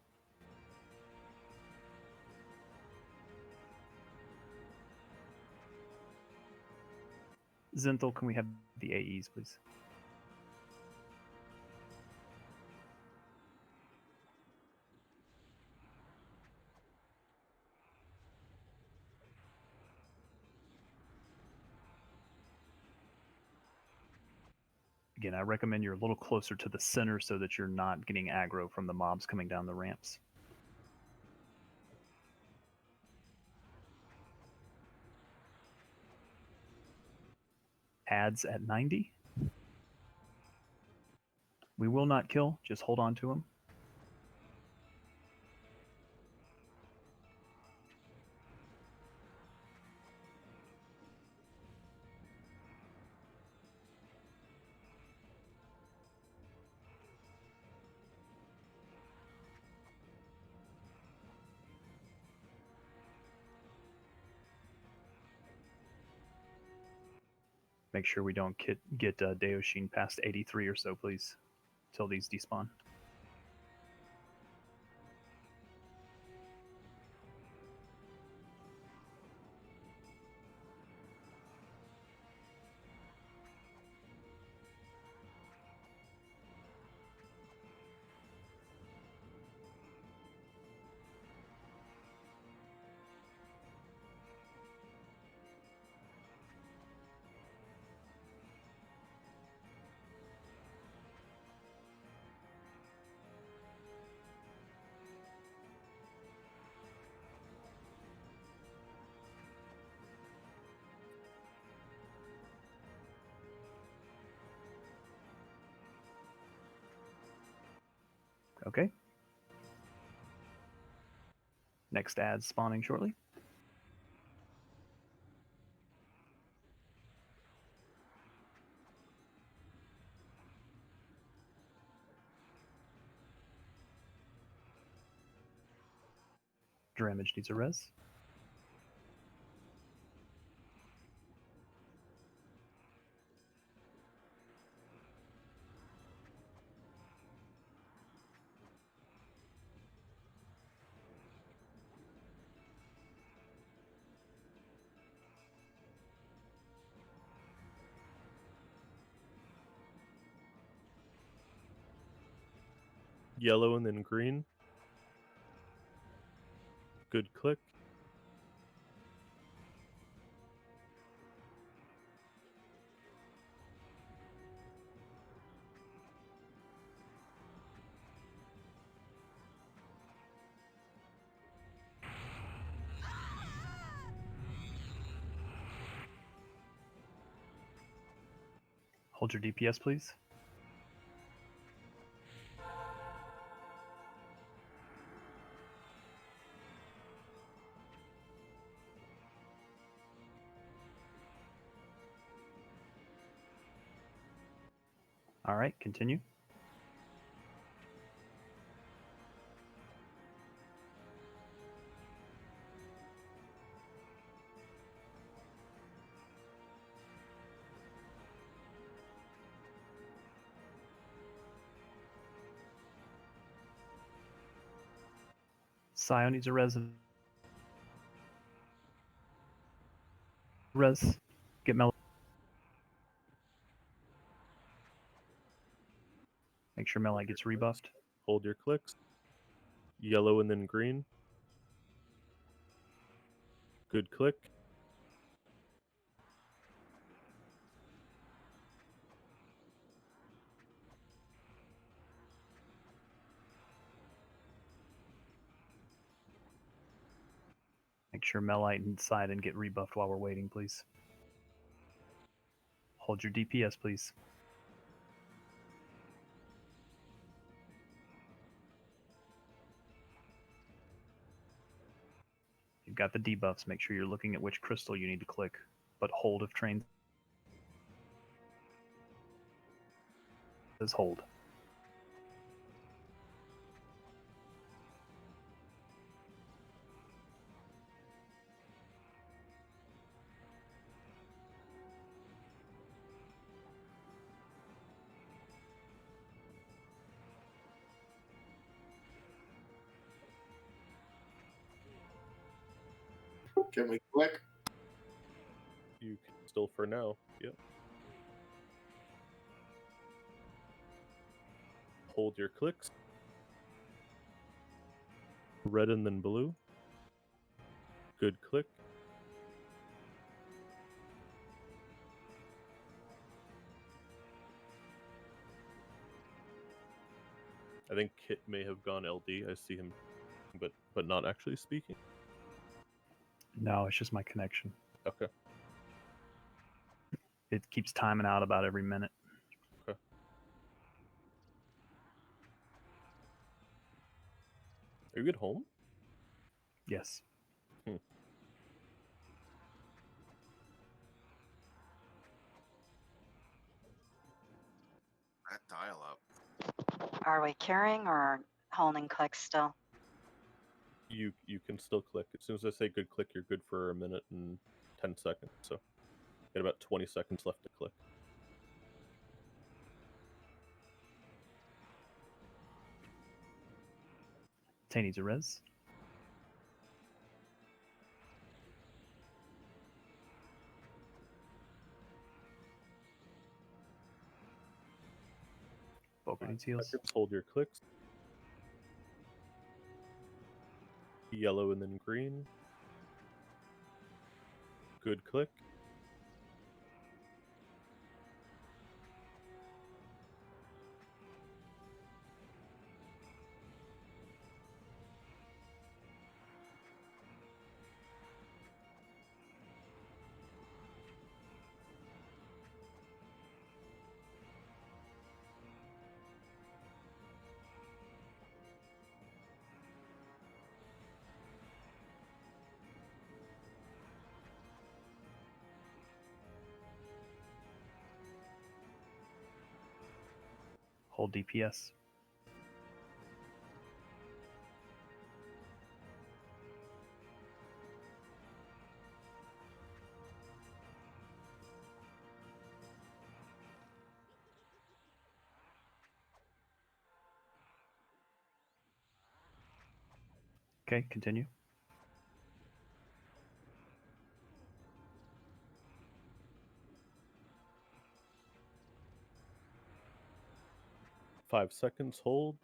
Zenthal, can we have the AEs, please? Again, I recommend you're a little closer to the center so that you're not getting aggro from the mobs coming down the ramps. Adds at 90. We will not kill, just hold on to him. Make sure we don't get Deoshin past 83 or so, please, till these despawn. Okay. Next ads spawning shortly. Dramage needs a res. Yellow and then green. Good click. Hold your DPS, please. All right, continue. Scio needs a res. Get Mel. Make sure Melite gets rebuffed. Hold your clicks. Yellow and then green. Good click. Make sure Melite inside and get rebuffed while we're waiting, please. Hold your DPS, please. You've got the debuffs. Make sure you're looking at which crystal you need to click, but hold if train says hold. Can we click? You can still for now. Yep. Hold your clicks. Red and then blue. Good click. I think Kit may have gone LD. I see him, but not actually speaking. No, it's just my connection. Okay. It keeps timing out about every minute. Okay. Are you at home? Yes. That dial up. Are we carrying or holding clicks still? You can still click. As soon as I say good click, you're good for a minute and 10 seconds. So, you got about 20 seconds left to click. Tay needs a res. Boker needs heals. Seconds, hold your clicks. Yellow and then green. Good click. Hold DPS. Okay, continue. Five seconds, hold.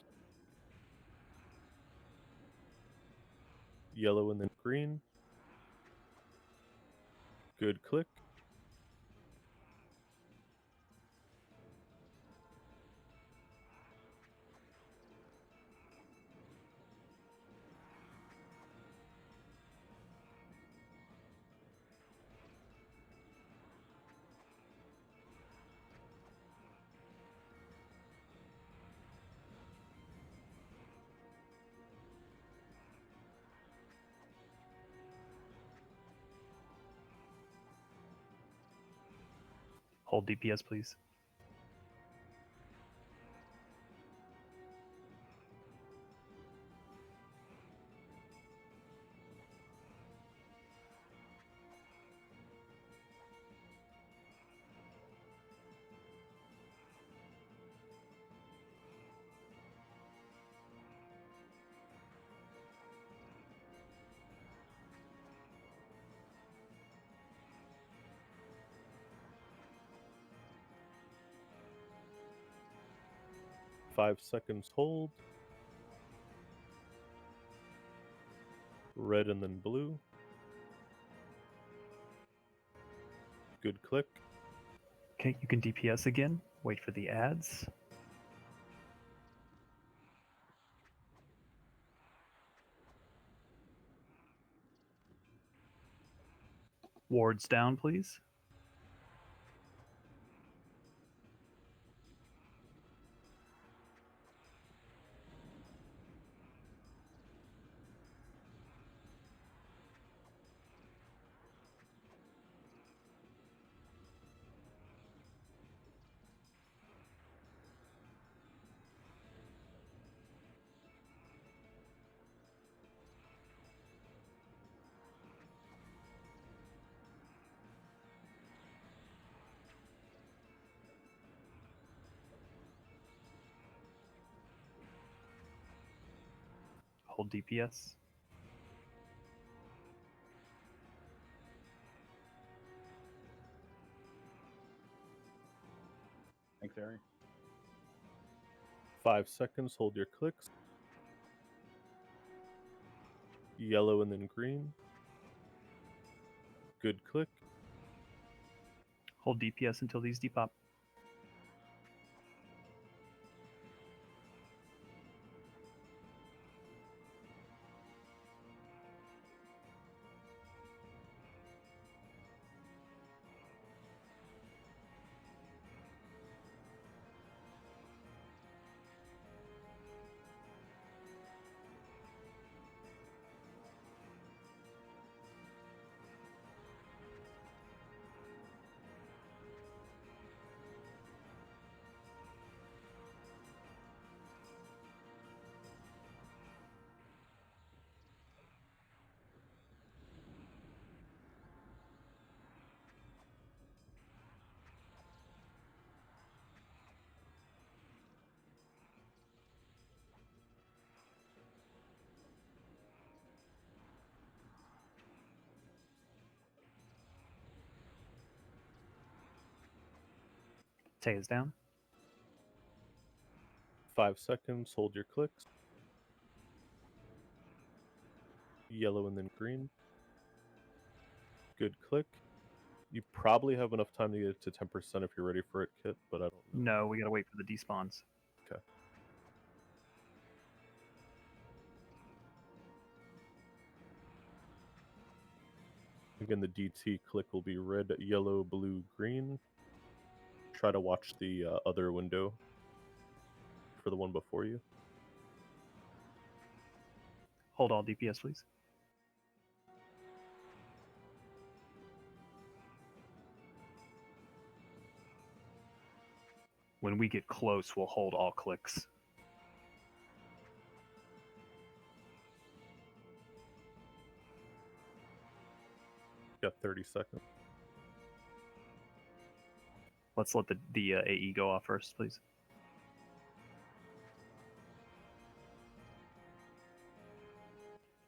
Yellow and then green. Good click. Hold DPS, please. Five seconds hold. Red and then blue. Good click. Okay, you can DPS again. Wait for the ads. Wards down, please. Hold DPS. Thanks, Harry. 5 seconds, hold your clicks. Yellow and then green. Good click. Hold DPS until these depop. Tay is down. 5 seconds, hold your clicks. Yellow and then green. Good click. You probably have enough time to get it to 10% if you're ready for it, Kit, but I don't know. No, we gotta wait for the despawns. Okay. Again, the DT click will be red, yellow, blue, green. Try to watch the other window for the one before you. Hold all DPS, please. When we get close, we'll hold all clicks. Got 30 seconds. Let's let the AE go off first, please.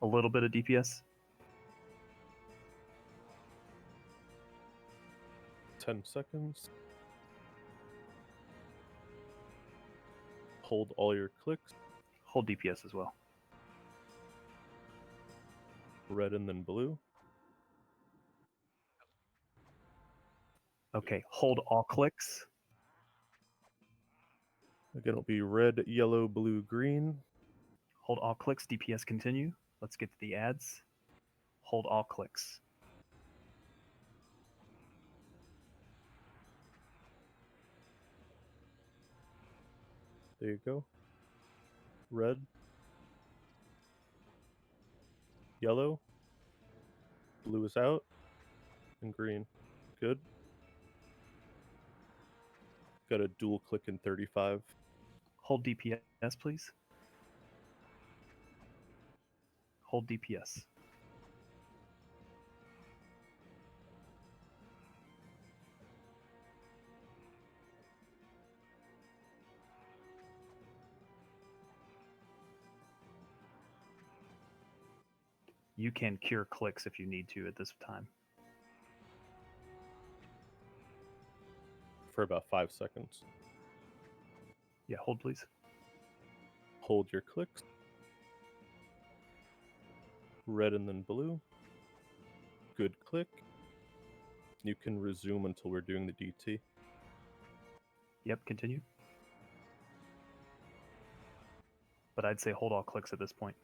A little bit of DPS. 10 seconds. Hold all your clicks. Hold DPS as well. Red and then blue. Okay, hold all clicks. Again, it'll be red, yellow, blue, green. Hold all clicks, DPS continue. Let's get to the ads. Hold all clicks. There you go. Red. Yellow. Blue is out. And green. Good. Got a dual click in 35. Hold DPS, please. Hold DPS. You can cure clicks if you need to at this time. For about 5 seconds. Yeah, hold please. Hold your clicks. Red and then blue. Good click. You can resume until we're doing the DT. Yep, continue. But I'd say hold all clicks at this point.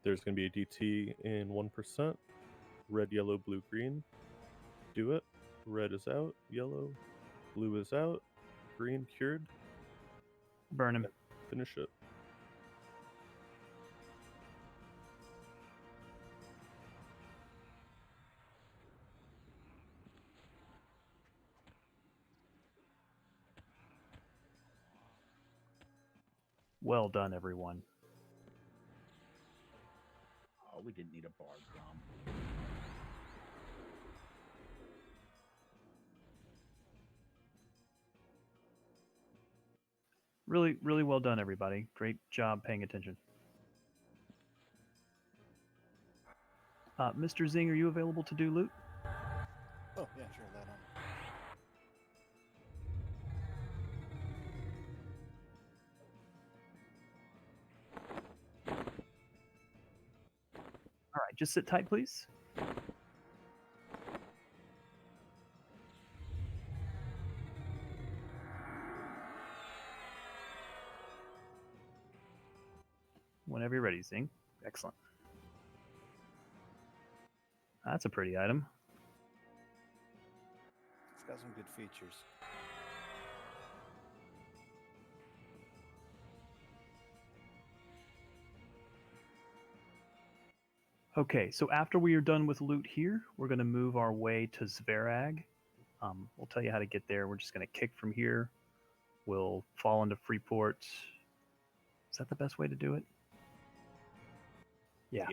There's going to be a DT in 1%. Red, yellow, blue, green. Do it. Red is out. Yellow. Blue is out. Green cured. Burn him. Finish it. Well done, everyone. Oh, we didn't need a bard drum. Really, really well done, everybody. Great job paying attention. Mr. Zing, are you available to do loot? Oh, yeah, sure. That on. All right, just sit tight, please. Whenever you're ready, Zing. Excellent. That's a pretty item. It's got some good features. Okay, so after we are done with loot here, we're going to move our way to Zverag. We'll tell you how to get there. We're just going to kick from here. We'll fall into Freeport. Is that the best way to do it? Yeah.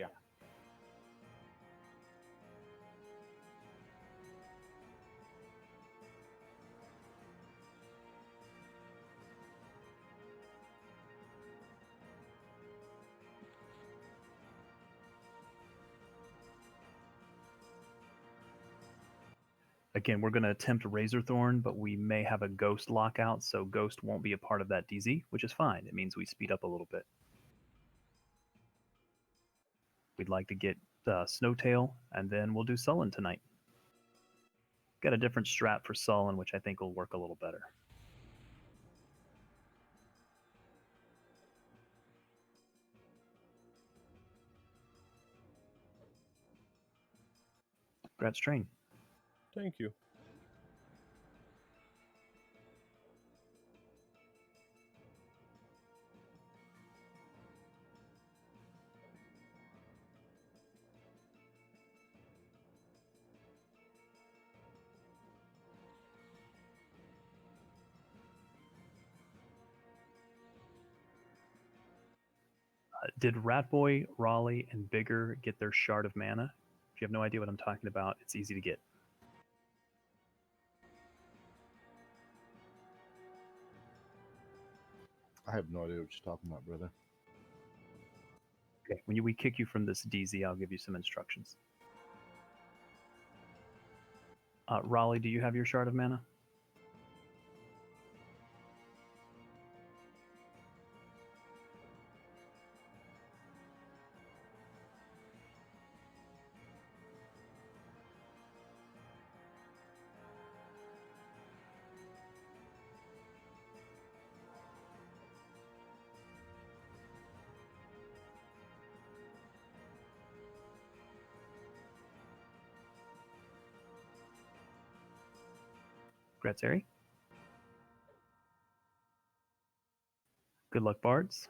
Again, we're going to attempt Razorthorn, but we may have a Ghost lockout, so Ghost won't be a part of that DZ, which is fine. It means we speed up a little bit. We'd like to get Snowtail, and then we'll do Sullon tonight. Got a different strat for Sullon, which I think will work a little better. Congrats, train. Thank you. Did Ratboy, Raleigh, and Bigger get their Shard of Mana? If you have no idea what I'm talking about, it's easy to get. I have no idea what you're talking about, brother. Okay, when we kick you from this DZ, I'll give you some instructions. Raleigh, do you have your Shard of Mana? Gratzeri? Good luck, Bards.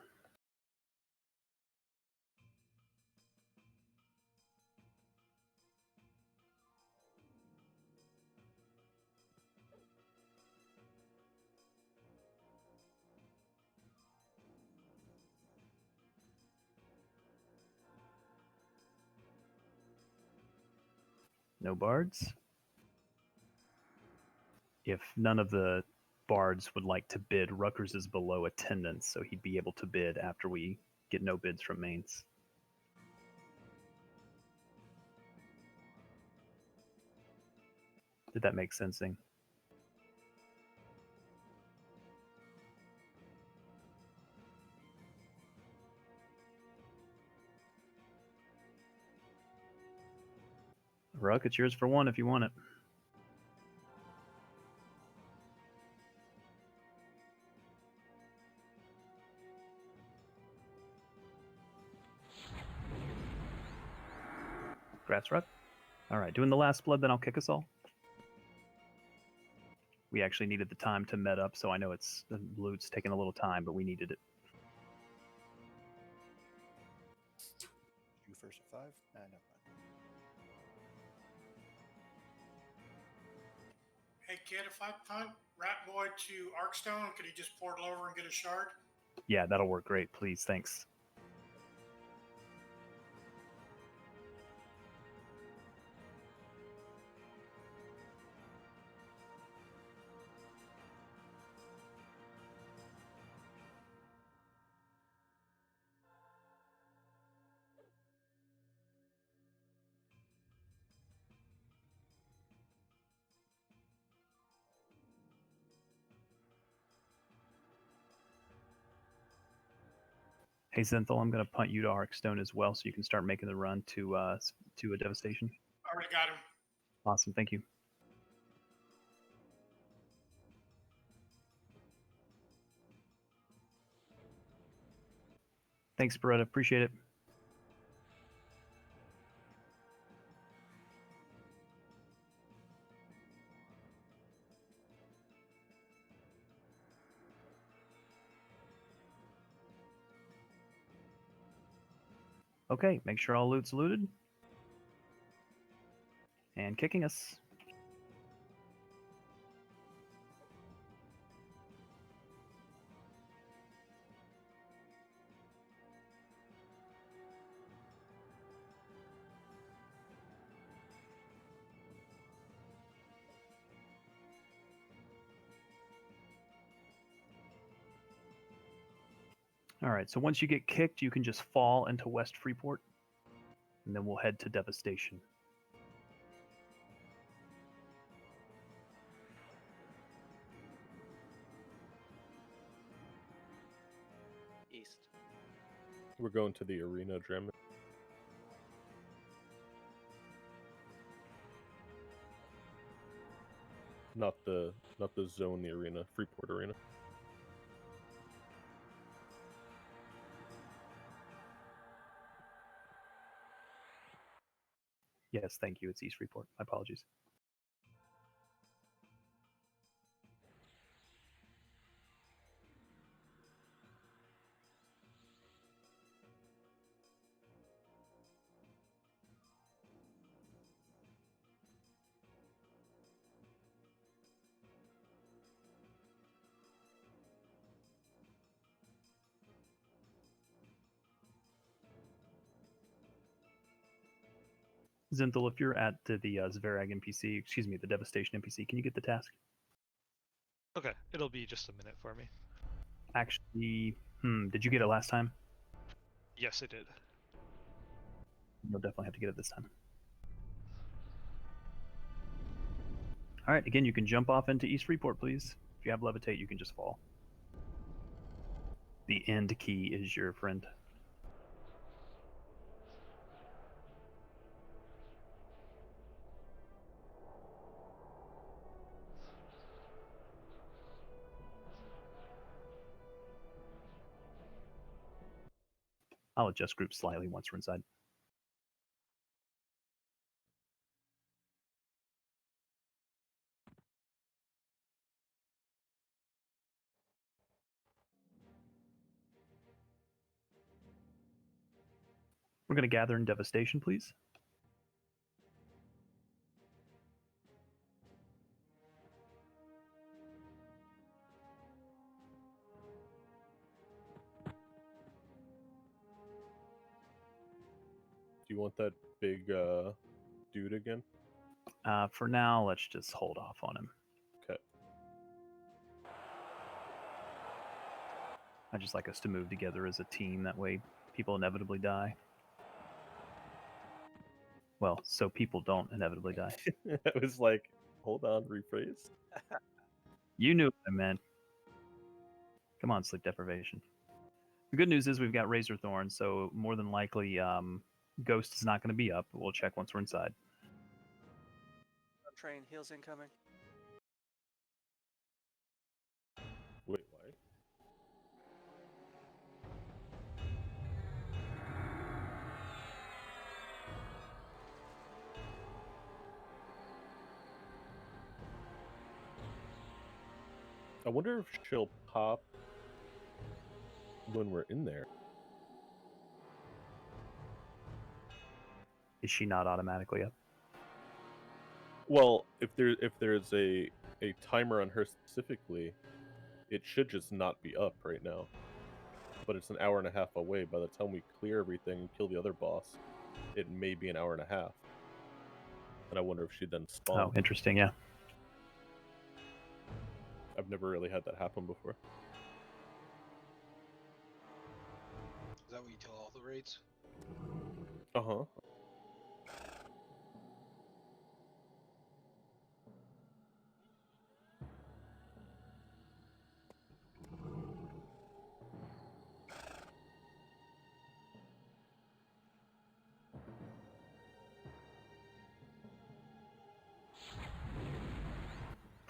No bards. If none of the bards would like to bid, Ruckers is below attendance, so he'd be able to bid after we get no bids from mains. Did that make sense, Zing? Ruck, it's yours for one if you want it. Grass Ruck. All right, doing the last blood, then I'll kick us all. We actually needed the time to met up, so I know it's the loot's taking a little time, but we needed it. You first at 5? Never mind. Hey kid, if I punt Rat Boy to Arkstone, could he just portal over and get a shard? Yeah, that'll work great. Please, thanks. Hey Zenthal, I'm going to punt you to Arkstone as well, so you can start making the run to a devastation. Already got him. Awesome, thank you. Thanks, Beretta. Appreciate it. Okay, make sure all loot's looted. And kicking us. All right, so once you get kicked, you can just fall into West Freeport, and then we'll head to Devastation. East. We're going to the arena, Dram. Not the zone, the arena, Freeport Arena. Yes, thank you. It's East Freeport. My apologies. Zenthal, if you're at the Zverag NPC, excuse me, the Devastation NPC, can you get the task? Okay, it'll be just a minute for me. Actually, did you get it last time? Yes, I did. You'll definitely have to get it this time. All right, again, you can jump off into East Freeport, please. If you have Levitate, you can just fall. The end key is your friend. I'll adjust groups slightly once we're inside. We're going to gather in Devastation, please. Do you want that big dude again? For now, let's just hold off on him. Okay. I just like us to move together as a team. That way, people inevitably die. Well, so people don't inevitably die. I was like, hold on, rephrase. You knew what I meant. Come on, sleep deprivation. The good news is we've got Razorthorn, so more than likely, Ghost is not going to be up. We'll check once we're inside. Train heals incoming. Wait, why? I wonder if she'll pop when we're in there. Is she not automatically up? Well, if there's a timer on her specifically, it should just not be up right now. But it's an hour and a half away. By the time we clear everything and kill the other boss, it may be an hour and a half. And I wonder if she'd then spawn. Oh, interesting, yeah. I've never really had that happen before. Is that what you tell all the raids? Uh-huh.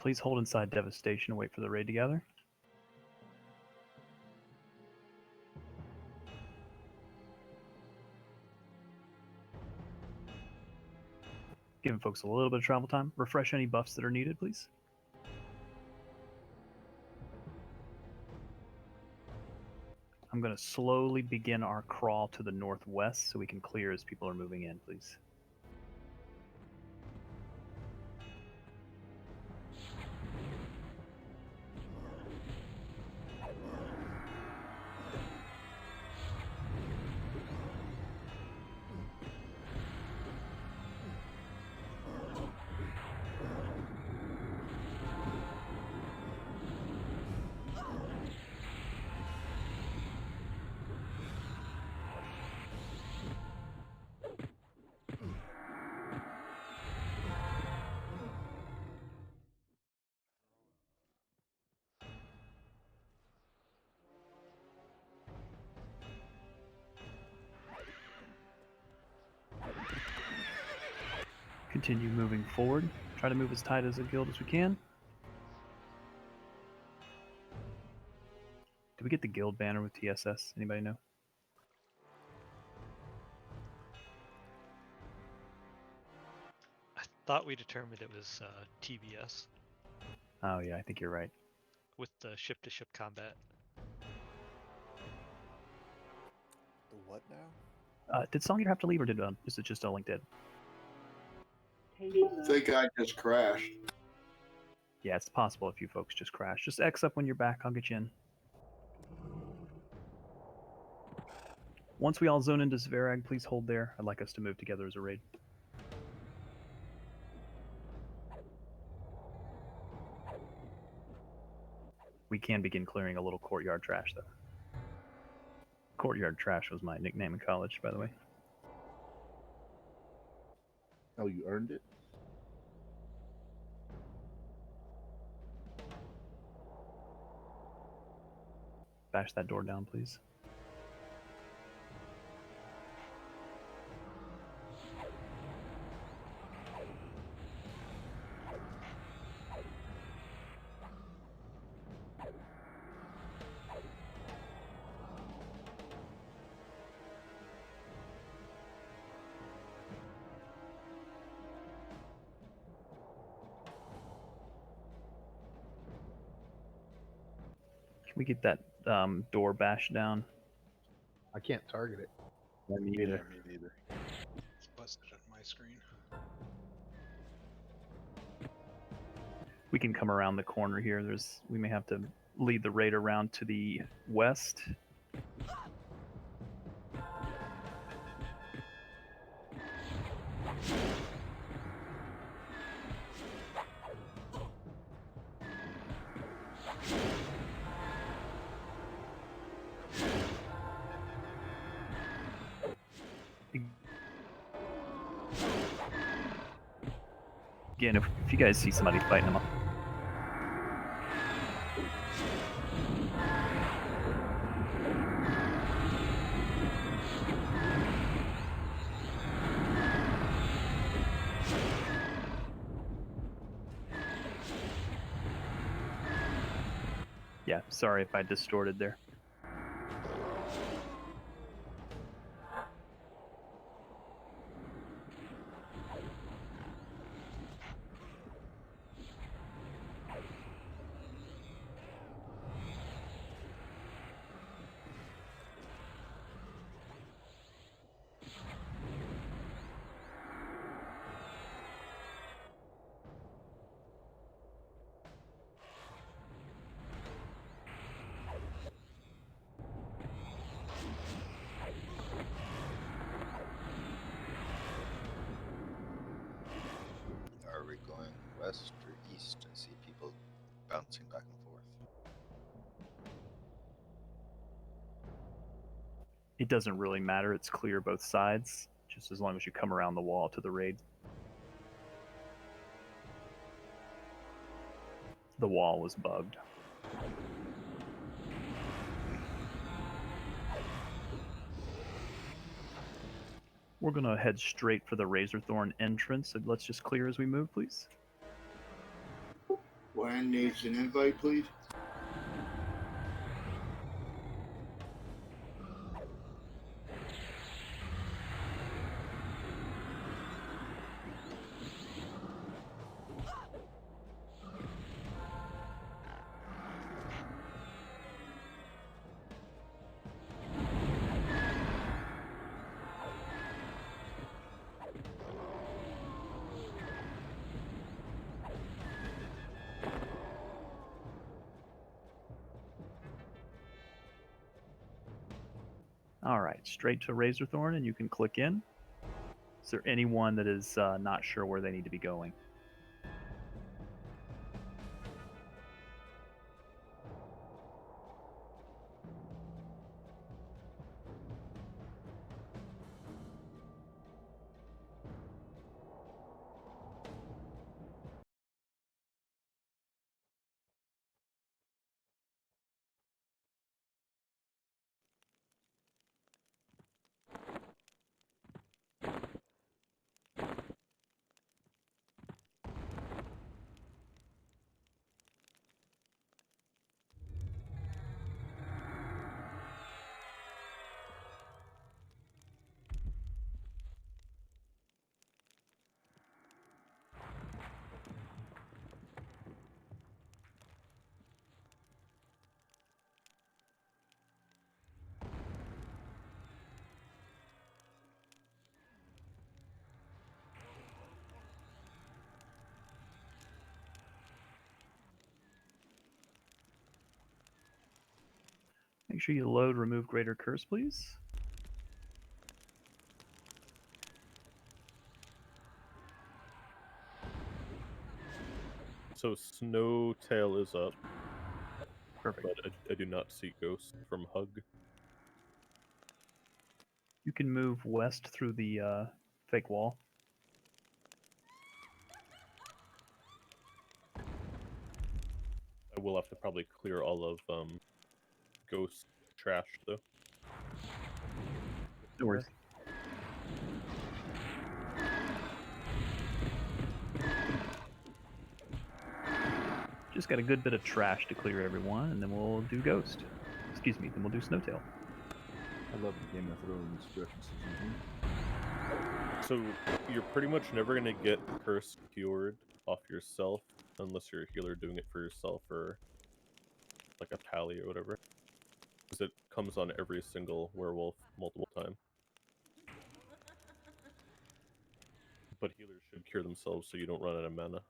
Please hold inside Devastation and wait for the raid to gather. Giving folks a little bit of travel time. Refresh any buffs that are needed, please. I'm going to slowly begin our crawl to the northwest so we can clear as people are moving in, please. Continue moving forward. Try to move as tight as a guild as we can. Did we get the guild banner with TSS? Anybody know? I thought we determined it was TBS Oh yeah, I think you're right. with the ship-to-ship combat. The what now? Did Songyear have to leave, or is it just a link dead? I think I just crashed. Yeah, it's possible if you folks just crash. Just X up when you're back. I'll get you in. Once we all zone into Zverag, please hold there. I'd like us to move together as a raid. We can begin clearing a little courtyard trash, though. Courtyard trash was my nickname in college, by the way. Oh, you earned it? Bash that door down, please. Can we get that door bashed down? I can't target it. Me either. Yeah, me neither. It's busted on my screen. We can come around the corner here. We may have to lead the raid around to the west. Again, if you guys see somebody fighting them, yeah, sorry if I distorted there. Are we going west or east? I see people bouncing back and forth. It doesn't really matter. It's clear both sides, just as long as you come around the wall to the raid. The wall was bugged. We're going to head straight for the Razorthorn entrance, so let's just clear as we move, please. Juan needs an invite, please. All right, straight to Razorthorn, and you can click in. Is there anyone that is not sure where they need to be going? Make sure you load remove greater curse, please. So Snowtail is up. Perfect. But I do not see Ghost from Hug. You can move west through the fake wall. I will have to probably clear all of Ghost trash though. No worries. Just got a good bit of trash to clear, everyone, and then we'll do Ghost. Excuse me, then we'll do Snowtail. I love the Game of Thrones references in here. So you're pretty much never gonna get curse cured off yourself unless you're a healer doing it for yourself or like a pally or whatever. Because it comes on every single werewolf multiple times. But healers should cure themselves so you don't run out of mana.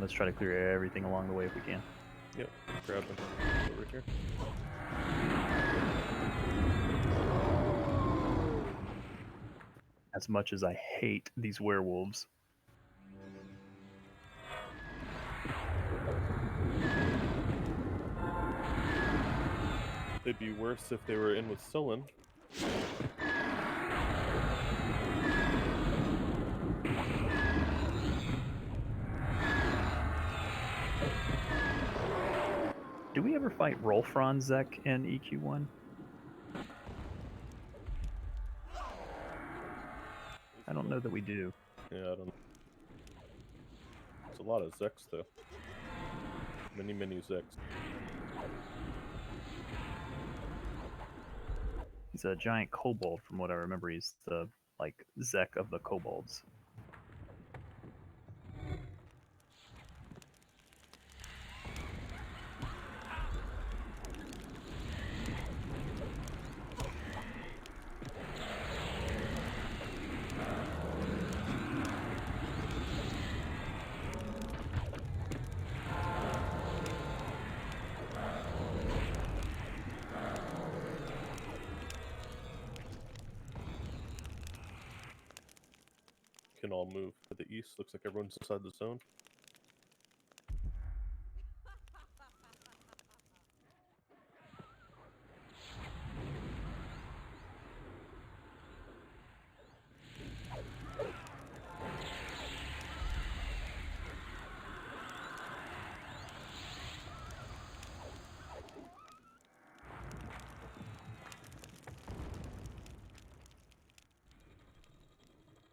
let's try to clear everything along the way if we can. Yep, grab them over here. As much as I hate these werewolves. They'd be worse if they were in with Sullon. Do we ever fight Rolfron Zek in EQ1? I don't know that we do. Yeah, I don't know. It's a lot of Zeks, though. Many Zeks. He's a giant kobold, from what I remember. He's the, like, Zek of the kobolds. Can all move to the east. Looks like everyone's inside the zone.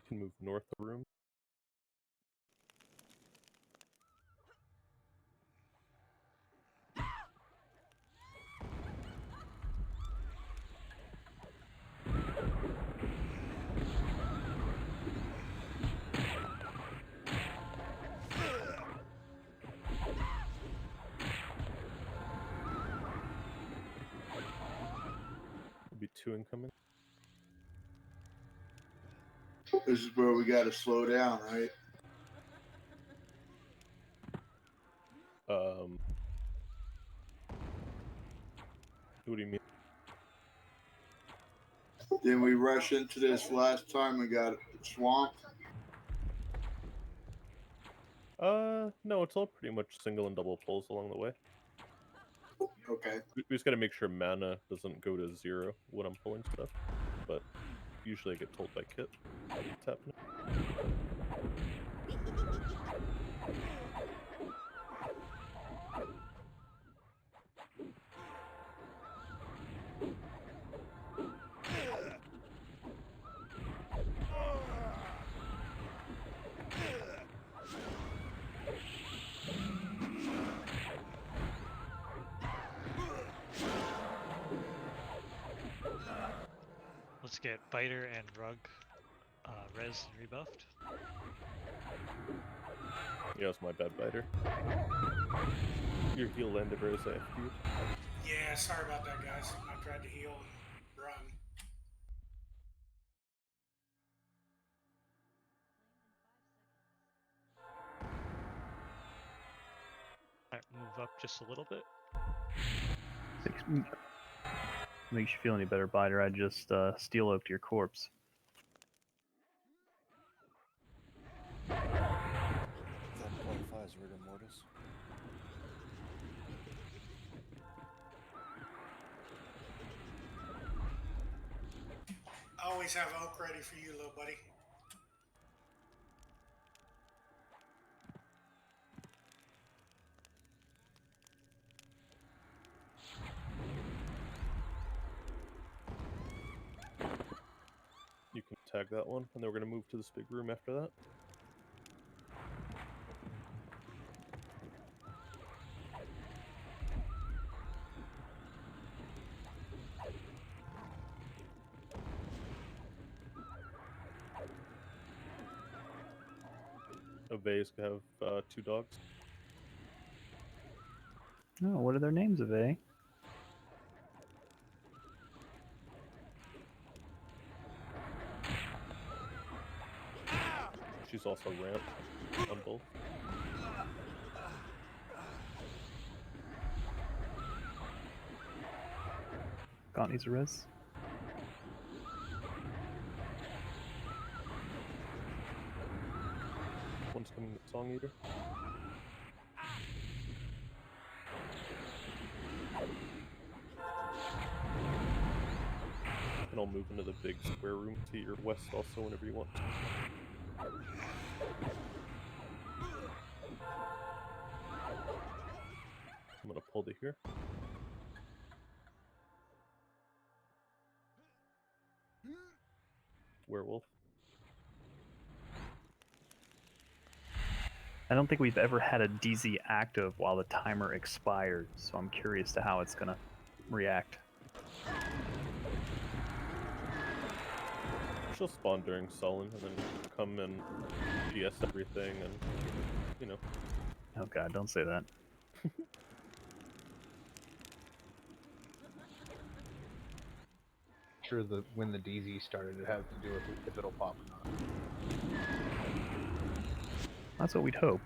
Can move north of the room. Be 2 incoming. This is where we got to slow down, right? What do you mean? Didn't we rush into this last time and got swamped? No, it's all pretty much single and double pulls along the way. Okay. We just gotta make sure mana doesn't go to 0 when I'm pulling stuff, but usually I get told by Kit what's happening. Let's get Biter and Rug res and rebuffed. Yeah, it's my bad, Biter. Your heal landed res after you. Yeah, sorry about that, guys. I tried to heal and run. Alright, move up just a little bit. Makes you feel any better, Biter. I just steel oaked your corpse. That qualifies rigor mortis. I always have oak ready for you, little buddy. You can tag that one, and then we're gonna move to this big room after that. Ave's gonna have 2 dogs. Oh, what are their names, Ave? She's also ramped on both. Scott needs a res. One's coming with Song Eater. And I'll move into the big square room to your west also whenever you want. I'm gonna pull to here. Werewolf. I don't think we've ever had a DZ active while the timer expired, so I'm curious to how it's gonna react. She'll spawn during Sullon and then come and GS everything and, you know. Oh god, don't say that. Sure, when the DZ started, it has to do with if it'll pop or not. That's what we'd hope.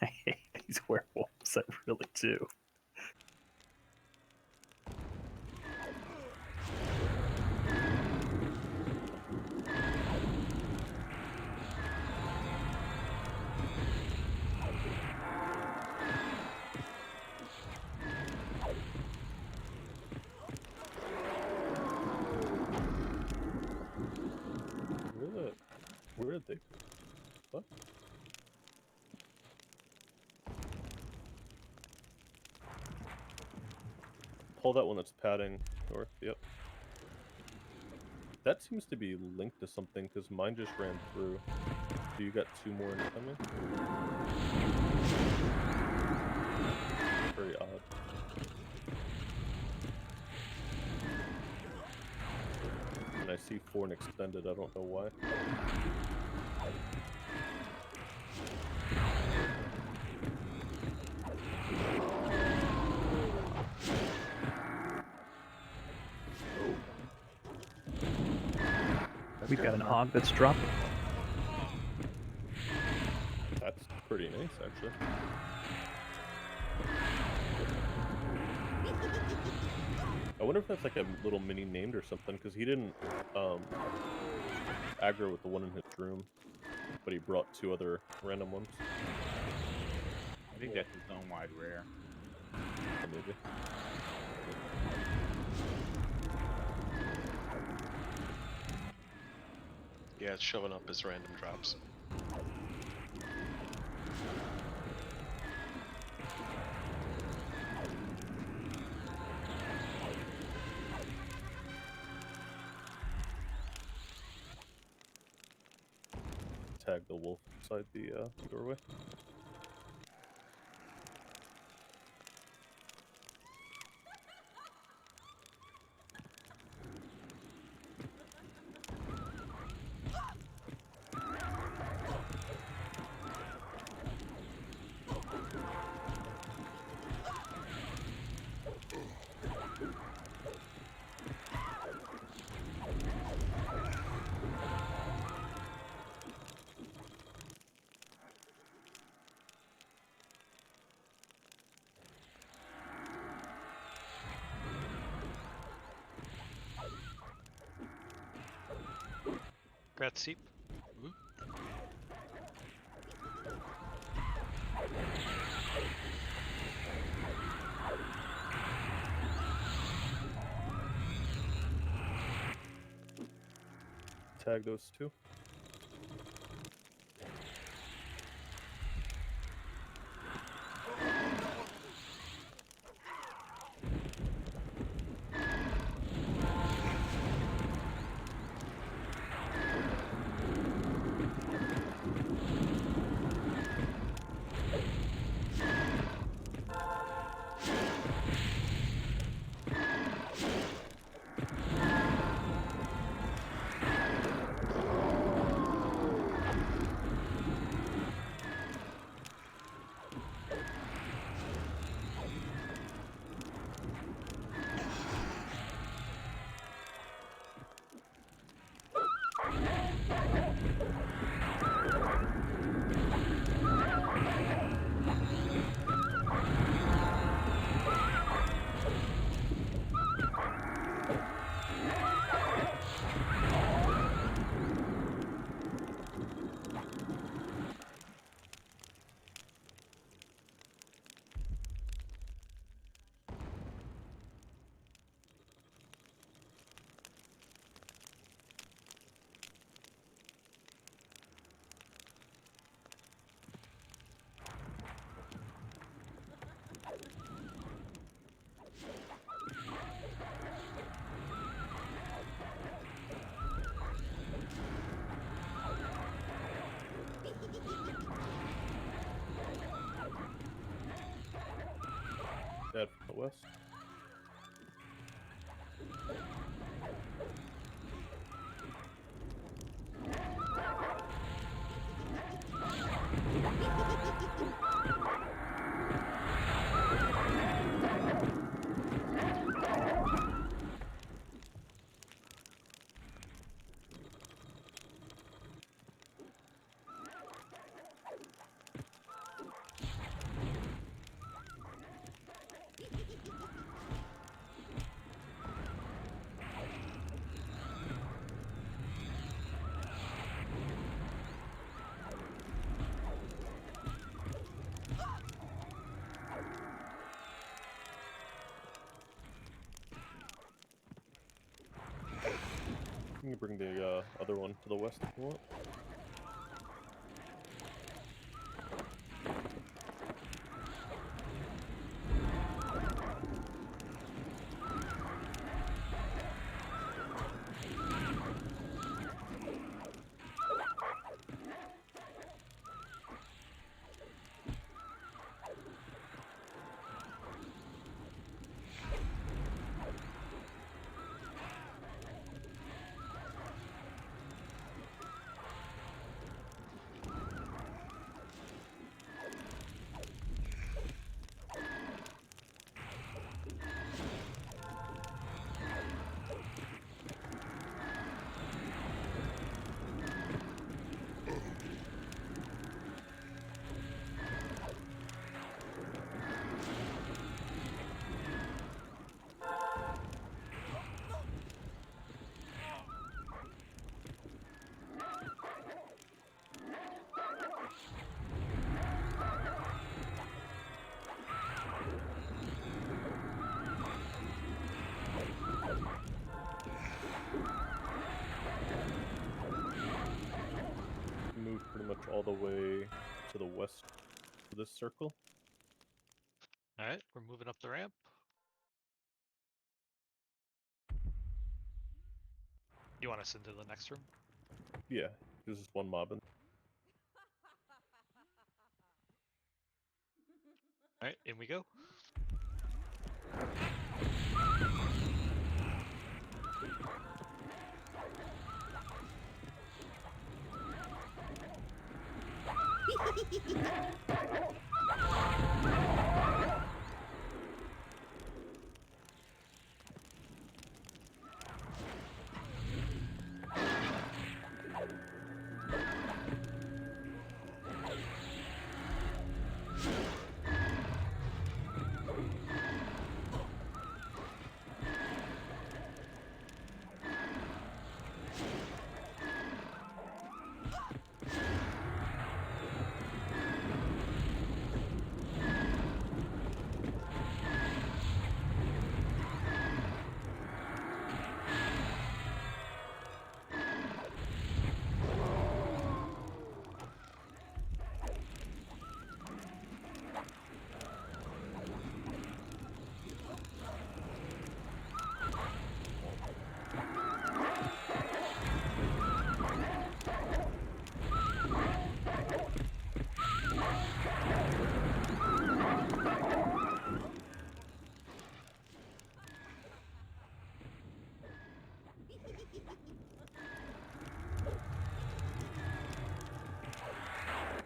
I hate these werewolves, I really do. Where did they? What? Pull that one that's padding north, yep. That seems to be linked to something because mine just ran through. So you got 2 more incoming? Very odd. And I see 4 and extended, I don't know why. We've got an Og that's dropping. That's pretty nice, actually. I wonder if that's like a little mini named or something, because he didn't aggro with the one in his room, but he brought 2 other random ones. I think that's his own wide rare. Maybe. Yeah, it's showing up as random drops. Tag the wolf inside the doorway. Grat Seep. Ooh. Tag those 2. the west. You can bring the other one to the west if you want. Move pretty much all the way to the west of this circle. Alright, we're moving up the ramp. You want us into the next room? Yeah, there's just one mob in. Alright, in we go.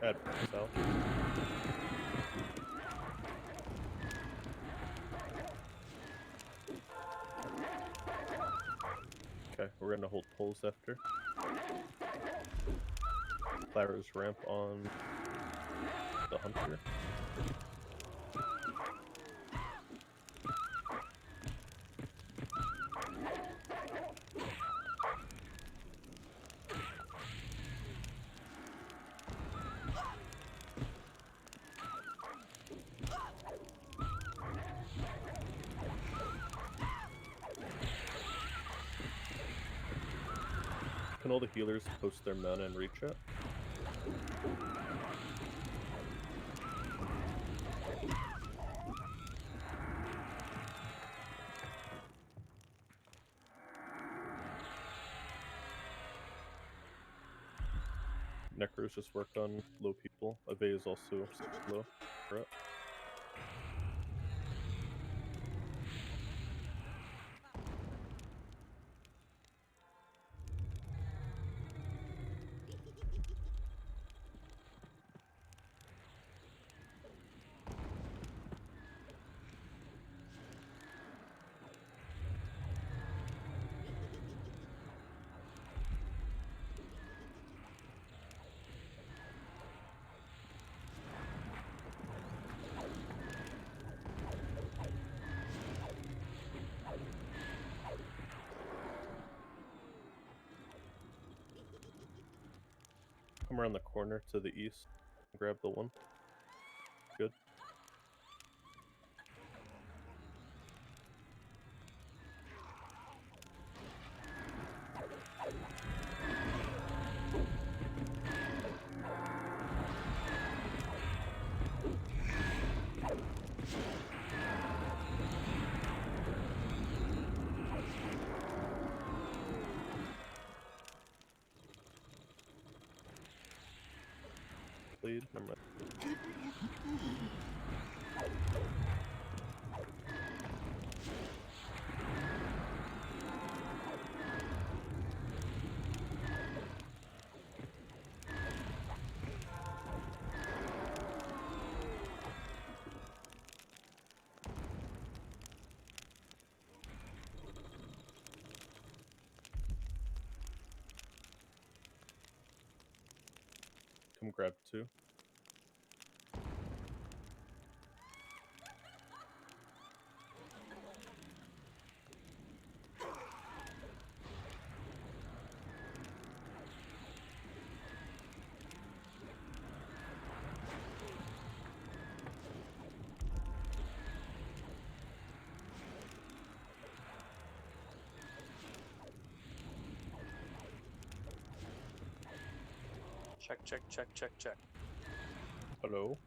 Add south. Okay, we're gonna hold poles after. Clara's ramp on the hunter. Can all the healers post their mana and reach it? Necros just worked on low people. Ave is also low. Right. Come around the corner to the east. Grab the one. Good. Lead. Never mind. Come grab 2. Check. Hello.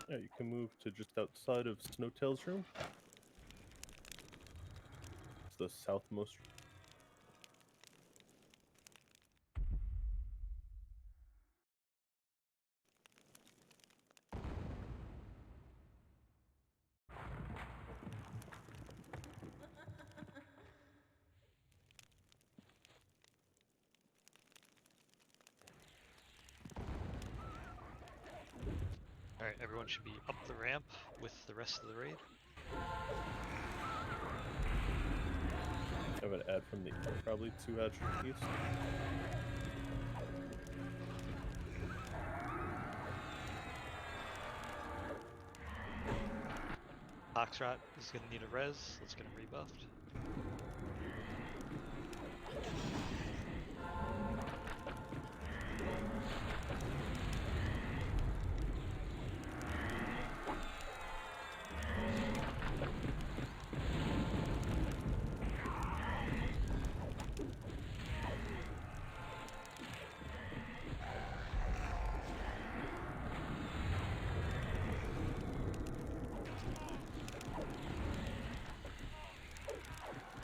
Yeah, you can move to just outside of Snowtail's room. It's the southmost. Alright, everyone should be up the ramp with the rest of the raid. I have an ad from the probably 2 ads from the east. Foxrot is going to need a res. Let's get him rebuffed.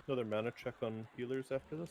Another mana check on healers after this.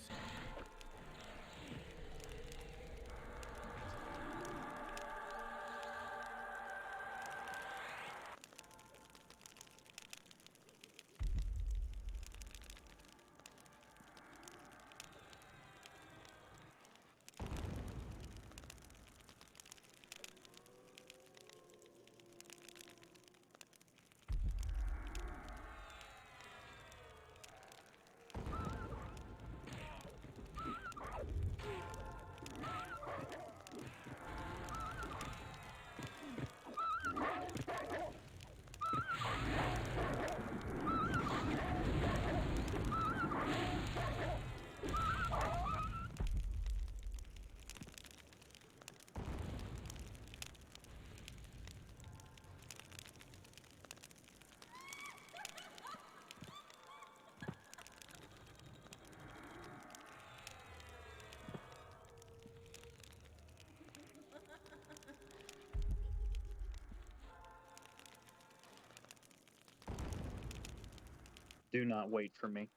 Do not wait for me.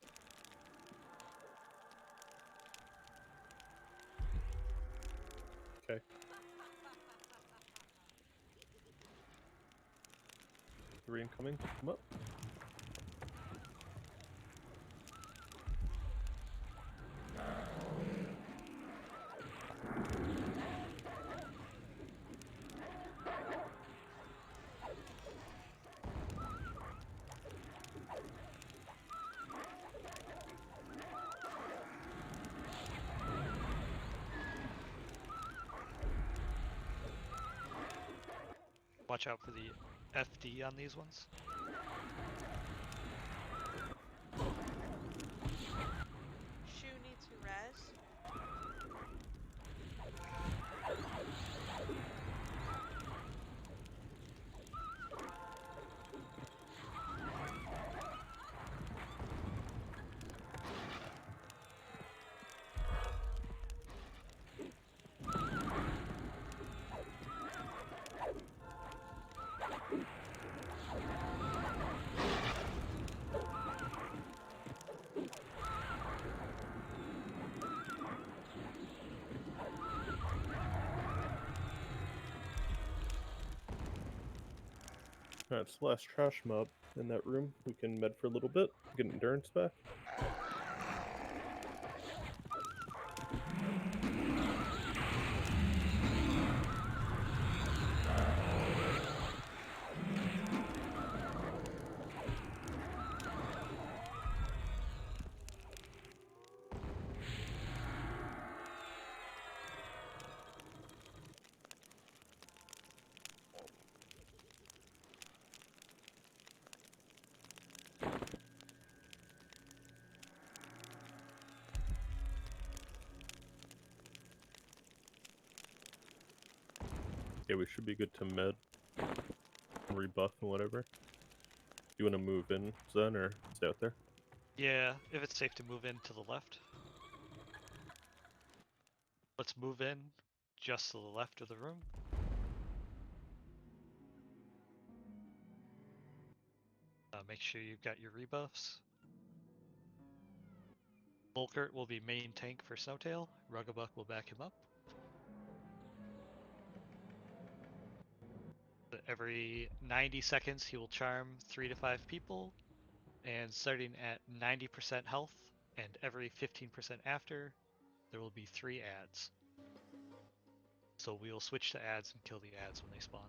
Okay. 3 incoming. Come up. Watch out for the FD on these ones. Shu needs to res. Alright, it's the last trash mob in that room. We can med for a little bit, get endurance back. Yeah, we should be good to med, rebuff and whatever. Do you want to move in, Zen, or stay out there? Yeah, if it's safe to move in to the left. Let's move in just to the left of the room. Make sure you've got your rebuffs. Volkert will be main tank for Snowtail. Rugabuck will back him up. Every 90 seconds he will charm 3 to 5 people, and starting at 90% health and every 15% after, there will be 3 ads. So we will switch to ads and kill the ads when they spawn.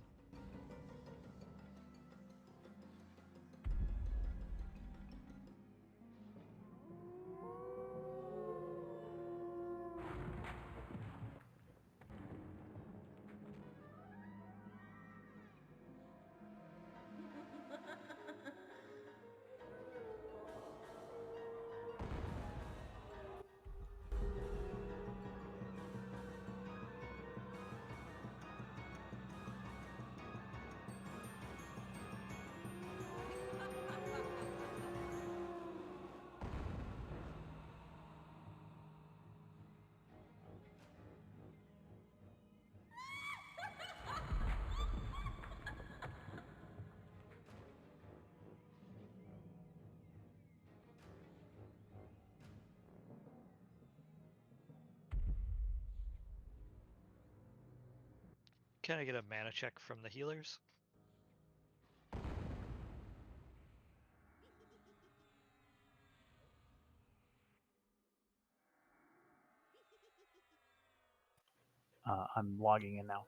Can I get a mana check from the healers? I'm logging in now.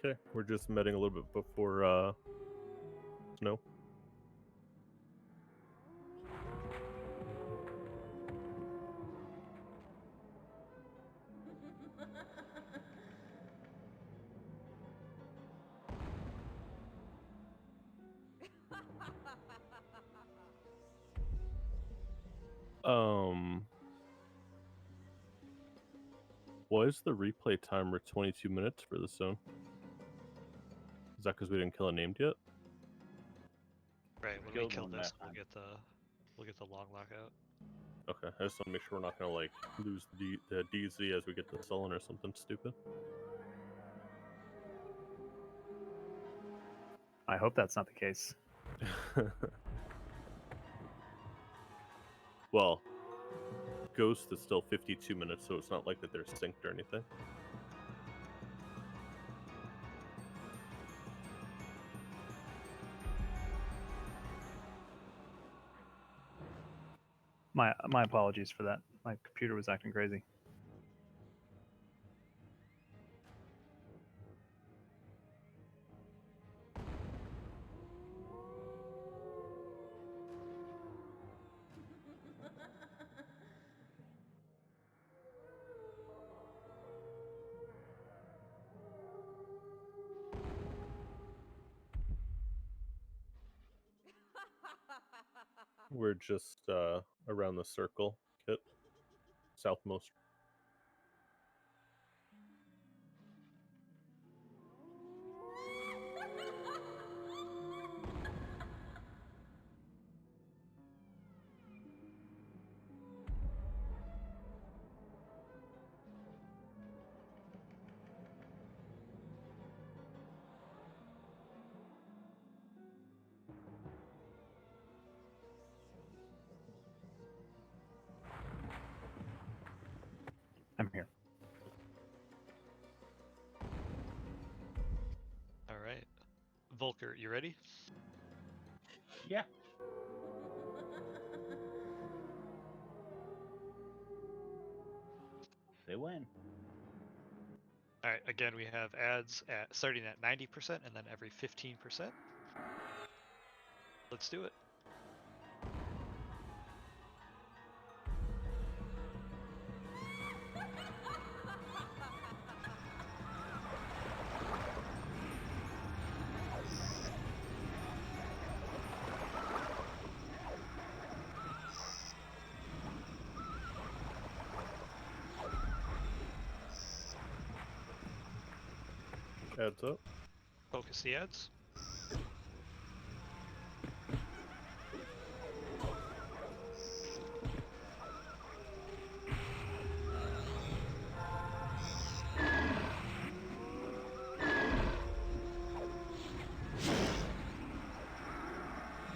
Okay, we're just meeting a little bit before snow. Why is the replay timer 22 minutes for this zone? Is that because we didn't kill a named yet? Right, when we killed kill one this, last we'll time. get the long lockout. Okay, I just want to make sure we're not gonna like lose the DZ as we get the Sullon or something stupid. I hope that's not the case. Well, Ghost is still 52 minutes, so it's not like that they're synced or anything. My apologies for that. My computer was acting crazy. We're just around the circle, Kit. Southmost. I'm here. Alright. Volker, you ready? Yeah. Say when. Alright, again, we have ads starting at 90% and then every 15%. Let's do it. Adds up. Focus the ads.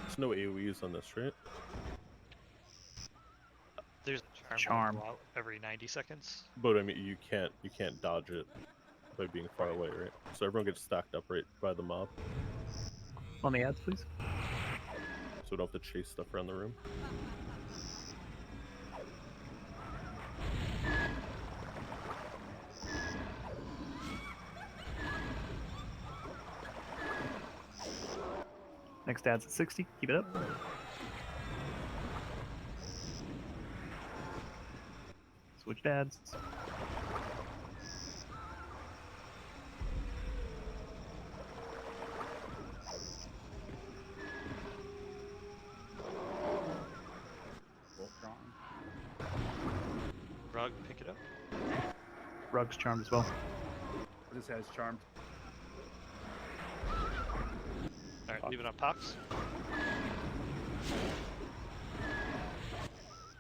There's no AoEs on this, right? There's a Charm. that'll go out every 90 seconds. But I mean, you can't dodge it by being far away, right? So everyone gets stacked up right by the mob, On the ads, please. so we don't have to chase stuff around the room. Next ad's at 60. Keep it up. Switch ads. Rug, pick it up. Rug's charmed as well. This has charmed. Alright, leave it on pops.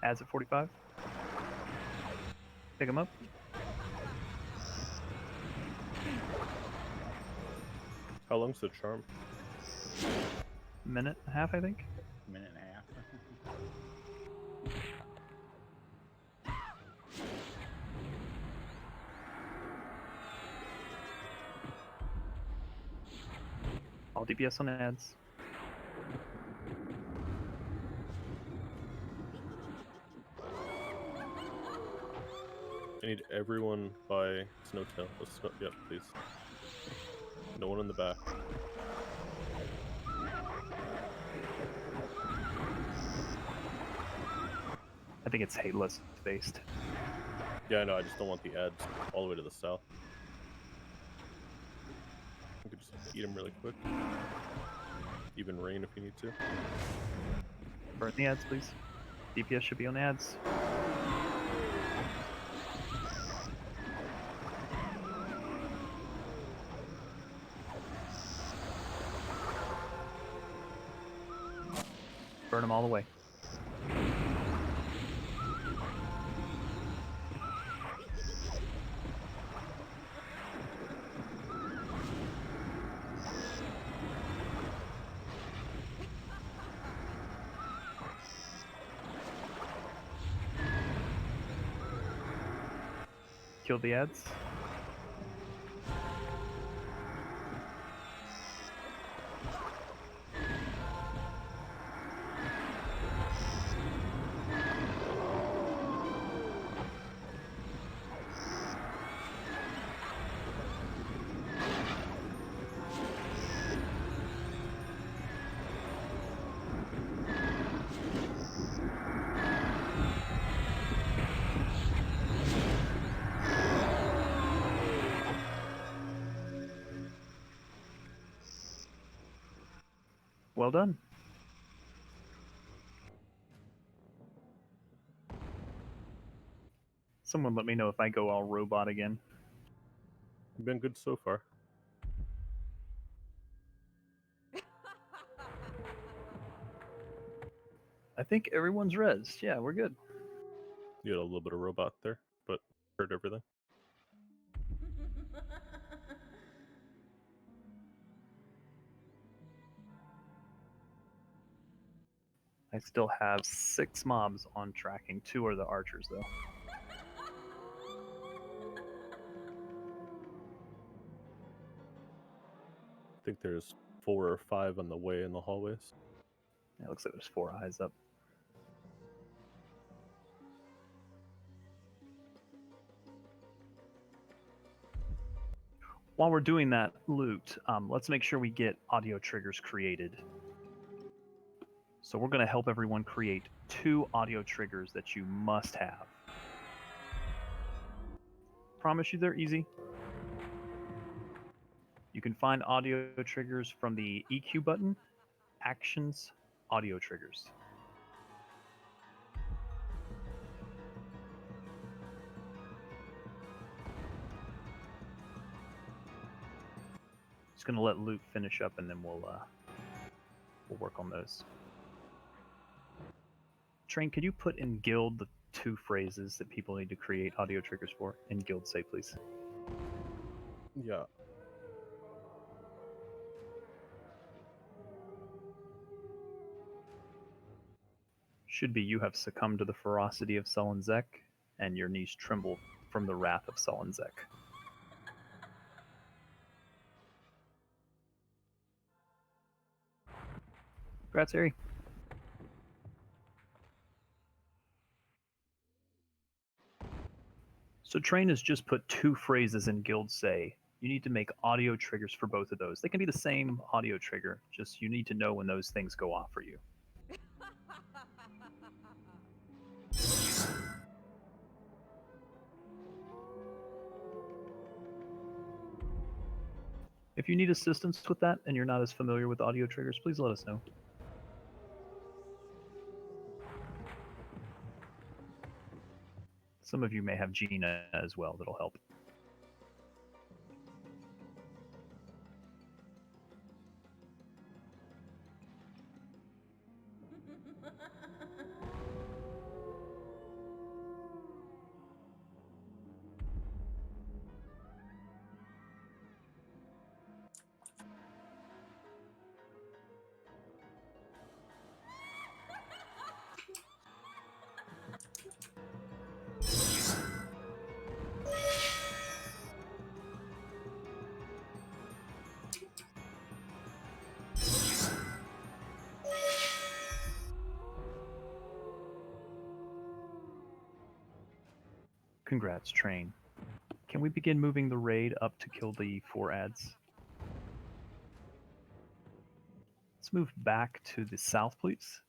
Ads at 45. Pick them up. How long's the charm? Minute and a half, I think. Minute and a half. I'll DPS on ads. I need everyone by Snowtail. Yep, please. No one in the back. I think it's Hateless based. Yeah, I know. I just don't want the ads all the way to the south. We could just eat them really quick. Even rain if you need to. Burn the ads, please. DPS should be on ads. Burn them all the way. Kill the ads. Well done. Someone let me know if I go all robot again. You've been good so far. I think everyone's rezzed. Yeah, we're good. You had a little bit of robot there, but heard everything. I still have 6 mobs on tracking. 2 are the archers, though. I think there's 4 or 5 on the way in the hallways. It looks like there's 4 eyes up. While we're doing that loot, let's make sure we get audio triggers created. So we're going to help everyone create 2 audio triggers that you must have. Promise you they're easy. You can find audio triggers from the EQ button, Actions, Audio Triggers. Just going to let Luke finish up and then we'll work on those. Train, could you put in Guild the 2 phrases that people need to create audio triggers for? In Guild, say please. Yeah. Should be you have succumbed to the ferocity of Sullon Zek, and your knees tremble from the wrath of Sullon Zek. Congrats, Harry. So Train has just put 2 phrases in Guild Say. You need to make audio triggers for both of those. They can be the same audio trigger, just you need to know when those things go off for you. If you need assistance with that and you're not as familiar with audio triggers, please let us know. Some of you may have Gina as well that'll help. Congrats, Train. Can we begin moving the raid up to kill the 4 ads? Let's move back to the south, please.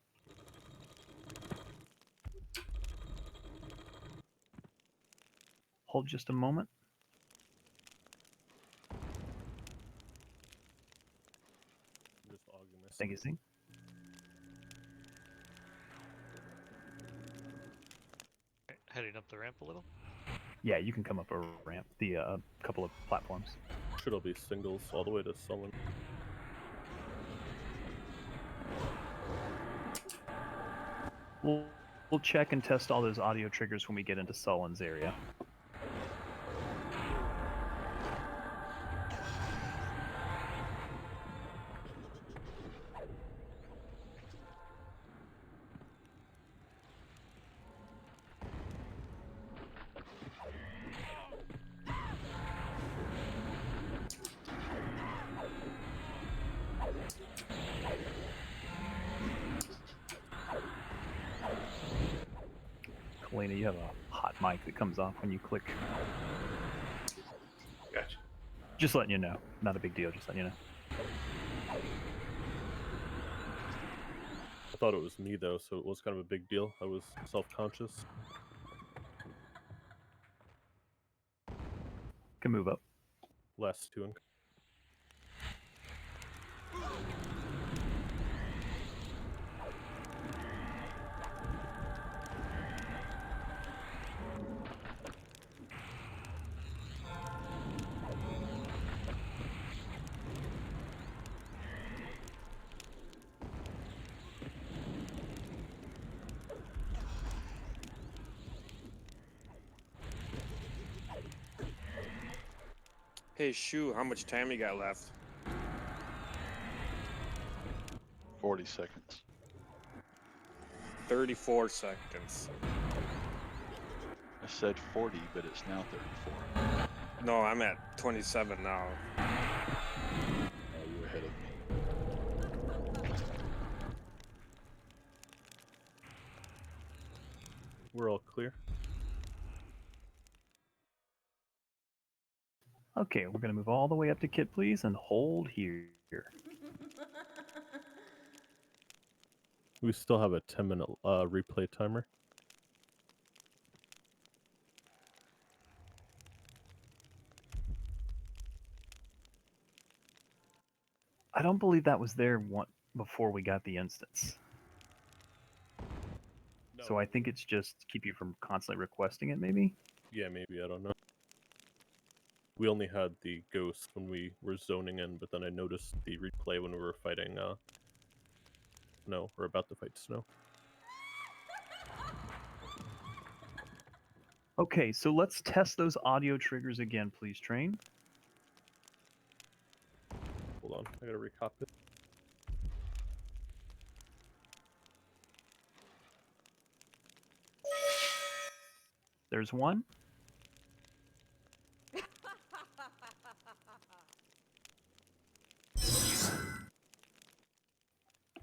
Hold just a moment. Just auging this. Thank you, Zing. Heading up the ramp a little. Yeah, you can come up a ramp, the couple of platforms. Should all be singles all the way to Sullon. We'll check and test all those audio triggers when we get into Sullon's area. Kalina, you have a hot mic that comes off when you click. Gotcha. Just letting you know. Not a big deal, just letting you know. I thought it was me though, so it was kind of a big deal. I was self-conscious. Can move up. Last 2 in. Hey, Shu, how much time you got left? 40 seconds. 34 seconds. I said 40, but it's now 34. No, I'm at 27 now. Oh, you're ahead of me. We're all clear. Okay, we're going to move all the way up to Kit, please, and hold here. We still have a 10-minute replay timer. I don't believe that was there before we got the instance. No. So I think it's just to keep you from constantly requesting it, maybe? Yeah, maybe, I don't know. We only had the ghost when we were zoning in, but then I noticed the replay when we were fighting, no, we're about to fight Snow. Okay, so let's test those audio triggers again, please, Train. Hold on, I gotta recop it. There's one.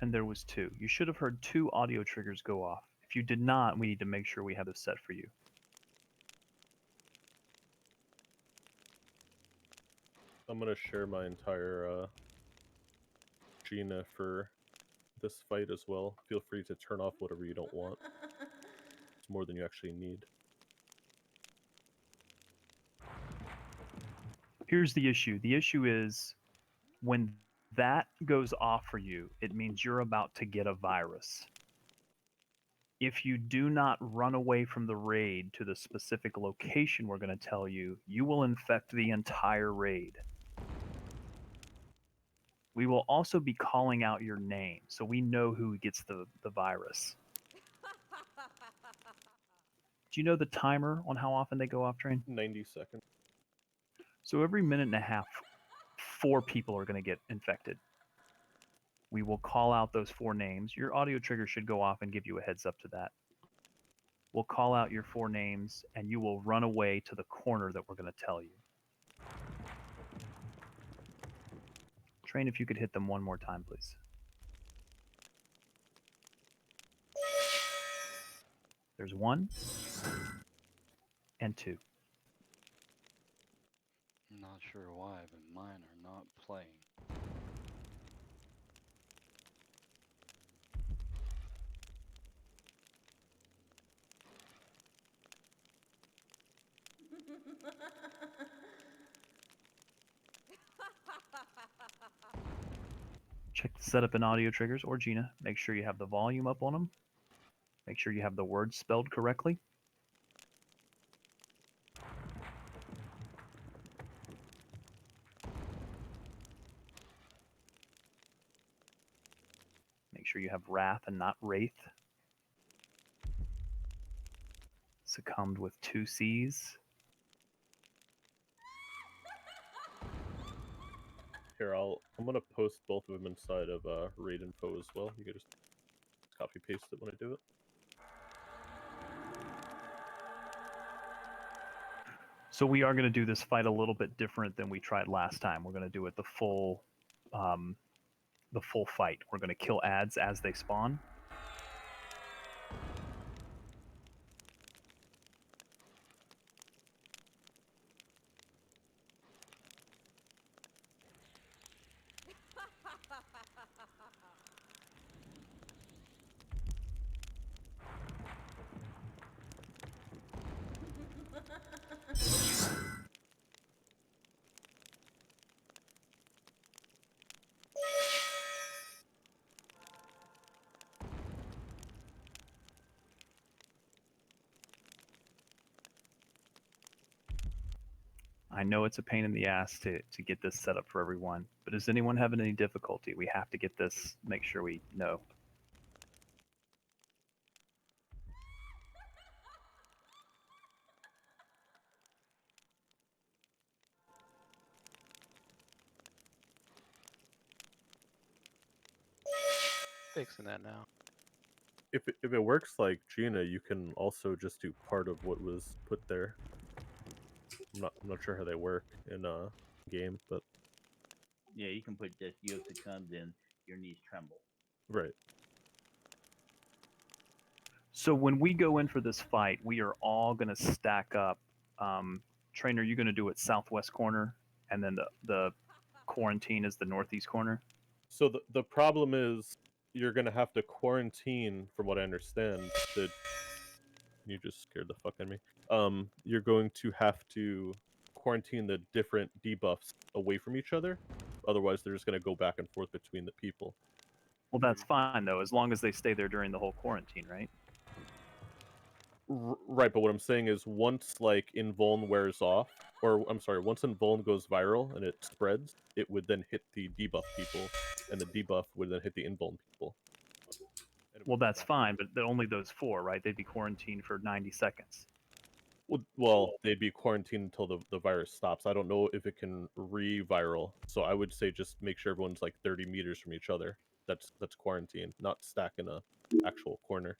And there was 2. You should have heard 2 audio triggers go off. If you did not, we need to make sure we have this set for you. I'm gonna share my entire Gina for this fight as well. Feel free to turn off whatever you don't want. It's more than you actually need. Here's the issue. The issue is when that goes off for you, it means you're about to get a virus. If you do not run away from the raid to the specific location we're going to tell you, you will infect the entire raid. We will also be calling out your name, so we know who gets the virus. Do you know the timer on how often they go off, Train? 90 seconds. So every minute and a half, 4 people are going to get infected. We will call out those 4 names. Your audio trigger should go off and give you a heads up to that. We'll call out your 4 names, and you will run away to the corner that we're going to tell you. Train, if you could hit them one more time, please. There's 1. and 2. I'm not sure why, but mine are not playing. Check the setup and audio triggers, or Gina. Make sure you have the volume up on them. Make sure you have the words spelled correctly. Make sure you have wrath and not wraith. Succumbed with 2 C's. Here, I'm gonna post both of them inside of raid info as well. You can just copy paste it when I do it. So we are going to do this fight a little bit different than we tried last time. We're going to do it the full fight. We're going to kill ads as they spawn. I know it's a pain in the ass to get this set up for everyone, but is anyone having any difficulty? We have to get this, make sure we know. Fixing that now. If it works like Gina, you can also just do part of what was put there. I'm not sure how they work in game, but Yeah, you can put this. You have succumbed and your knees tremble. right. So when we go in for this fight, we are all going to stack up. Trainer, you're going to do it southwest corner, and then the quarantine is the northeast corner. So the problem is you're gonna have to quarantine, from what I understand. You just scared the fuck out of me. You're going to have to quarantine the different debuffs away from each other. Otherwise, they're just gonna go back and forth between the people. Well, that's fine though, as long as they stay there during the whole quarantine, right? Right, but what I'm saying is once like Invuln wears off, or I'm sorry, once Invuln goes viral and it spreads, it would then hit the debuff people, and the debuff would then hit the Invuln people. Well, that's fine, but only those 4, right? They'd be quarantined for 90 seconds. Well, they'd be quarantined until the virus stops. I don't know if it can re-viral, so I would say just make sure everyone's like 30 meters from each other. That's quarantine, not stack in a actual corner.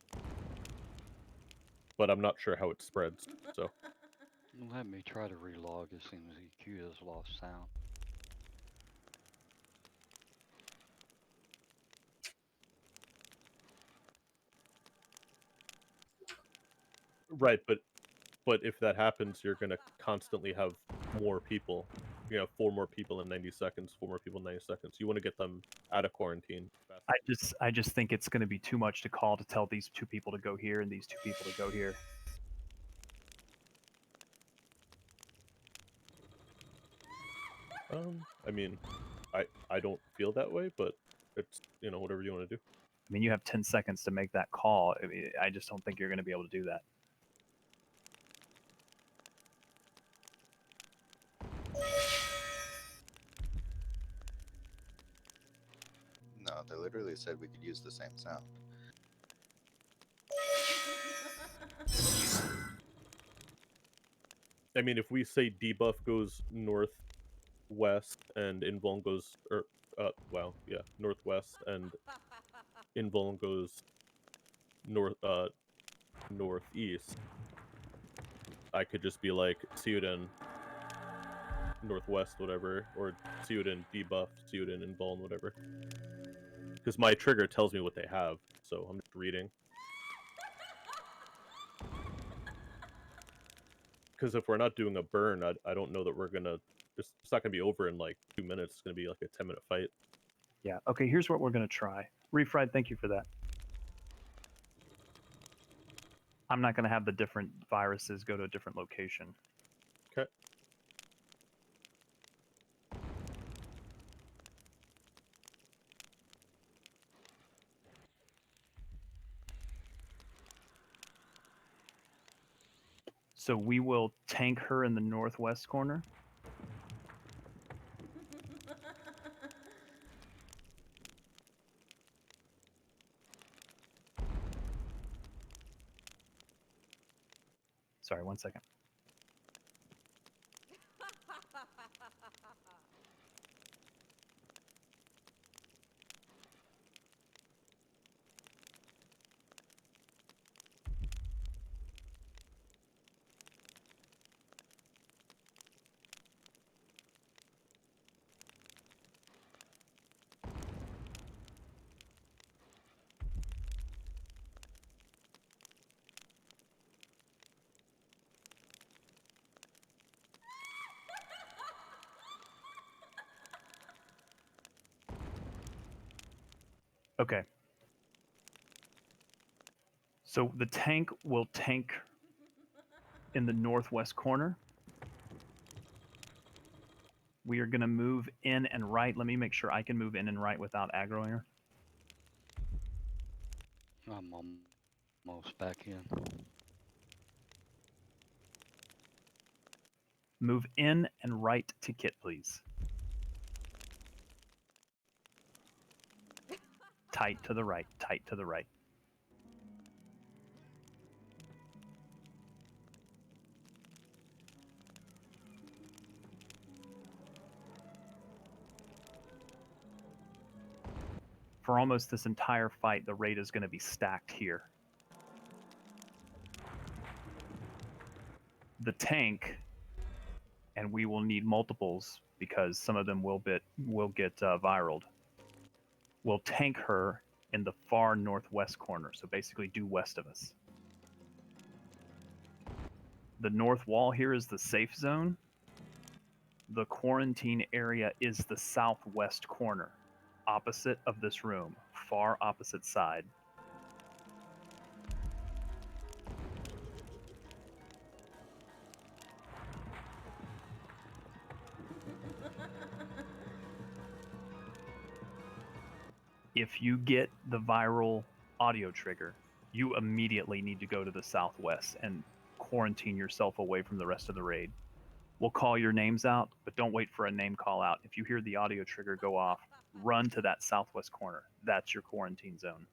But I'm not sure how it spreads, so. Let me try to relog. It seems EQ has lost sound. Right, but if that happens, you're gonna constantly have more people. You know, 4 more people in 90 seconds, 4 more people in 90 seconds. You want to get them out of quarantine. I just think it's going to be too much to call to tell these 2 people to go here and these 2 people to go here. I mean, I don't feel that way, but it's, you know, whatever you want to do. I mean, you have 10 seconds to make that call. I mean, I just don't think you're going to be able to do that. No, they literally said we could use the same sound. I mean, if we say debuff goes northwest and Invuln goes, or northwest and Invuln goes northeast, I could just be like, see you then northwest, whatever, or see you then debuff, see you then Invuln, whatever. Because my trigger tells me what they have, so I'm just reading. Because if we're not doing a burn, I don't know that we're gonna. It's not gonna be over in like 2 minutes. It's gonna be like a 10-minute fight. Yeah. Okay. Here's what we're gonna try. Refried. Thank you for that. I'm not gonna have the different viruses go to a different location. Okay. So we will tank her in the northwest corner. Sorry, 1 second. Okay. So the tank will tank in the northwest corner. We are going to move in and right. Let me make sure I can move in and right without aggroing her. I'm almost back in. Move in and right to kit, please. Tight to the right, tight to the right. For almost this entire fight, the raid is going to be stacked here. The tank, and we will need multiples because some of them will get viraled. We'll tank her in the far northwest corner, so basically due west of us. The north wall here is the safe zone. The quarantine area is the southwest corner, opposite of this room, far opposite side. If you get the viral audio trigger, you immediately need to go to the southwest and quarantine yourself away from the rest of the raid. We'll call your names out, but don't wait for a name call out. If you hear the audio trigger go off, run to that southwest corner. That's your quarantine zone.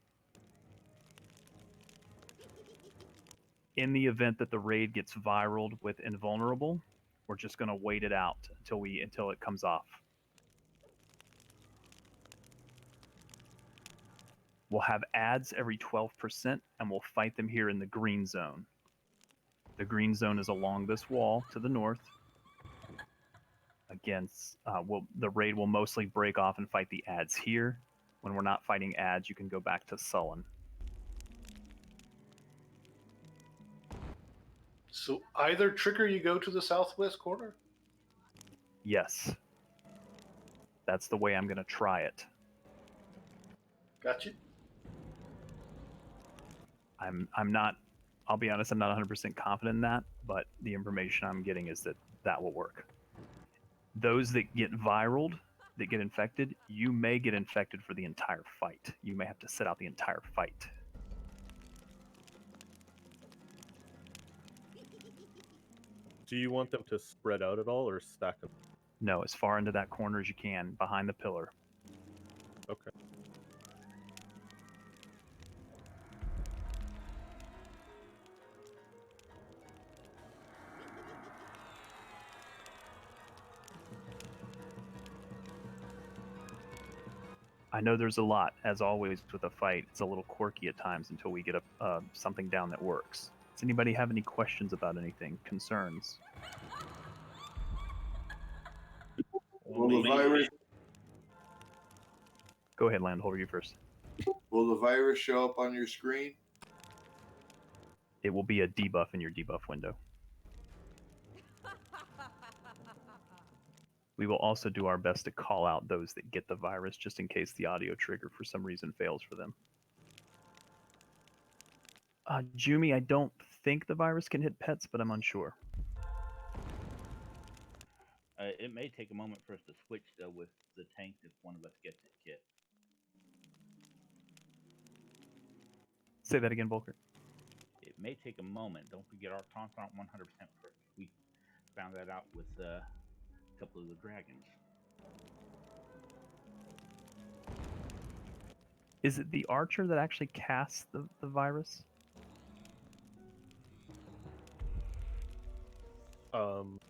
In the event that the raid gets viraled with invulnerable, we're just going to wait it out until it comes off. We'll have ads every 12%, and we'll fight them here in the green zone. The green zone is along this wall to the north. The raid will mostly break off and fight the ads here. When we're not fighting ads, you can go back to Sullon. So either trigger you go to the southwest corner? Yes. That's the way I'm going to try it. Gotcha. I'm not, I'll be honest, I'm not 100% confident in that, but the information I'm getting is that will work. Those that get viraled, that get infected, you may get infected for the entire fight. You may have to sit out the entire fight. Do you want them to spread out at all or stack them? No, as far into that corner as you can, behind the pillar. Okay. I know there's a lot, as always with a fight. It's a little quirky at times until we get something down that works. Does anybody have any questions about anything? Concerns? Will the virus Go ahead, Landholder, you first. will the virus show up on your screen? It will be a debuff in your debuff window. We will also do our best to call out those that get the virus just in case the audio trigger for some reason fails for them. Jumi, I don't think the virus can hit pets, but I'm unsure. It may take a moment for us to switch though with the tank if one of us gets it, Kit. Say that again, Volker. It may take a moment. Don't forget our taunts aren't 100% perfect. We found that out with a couple of the dragons. Is it the archer that actually casts the virus?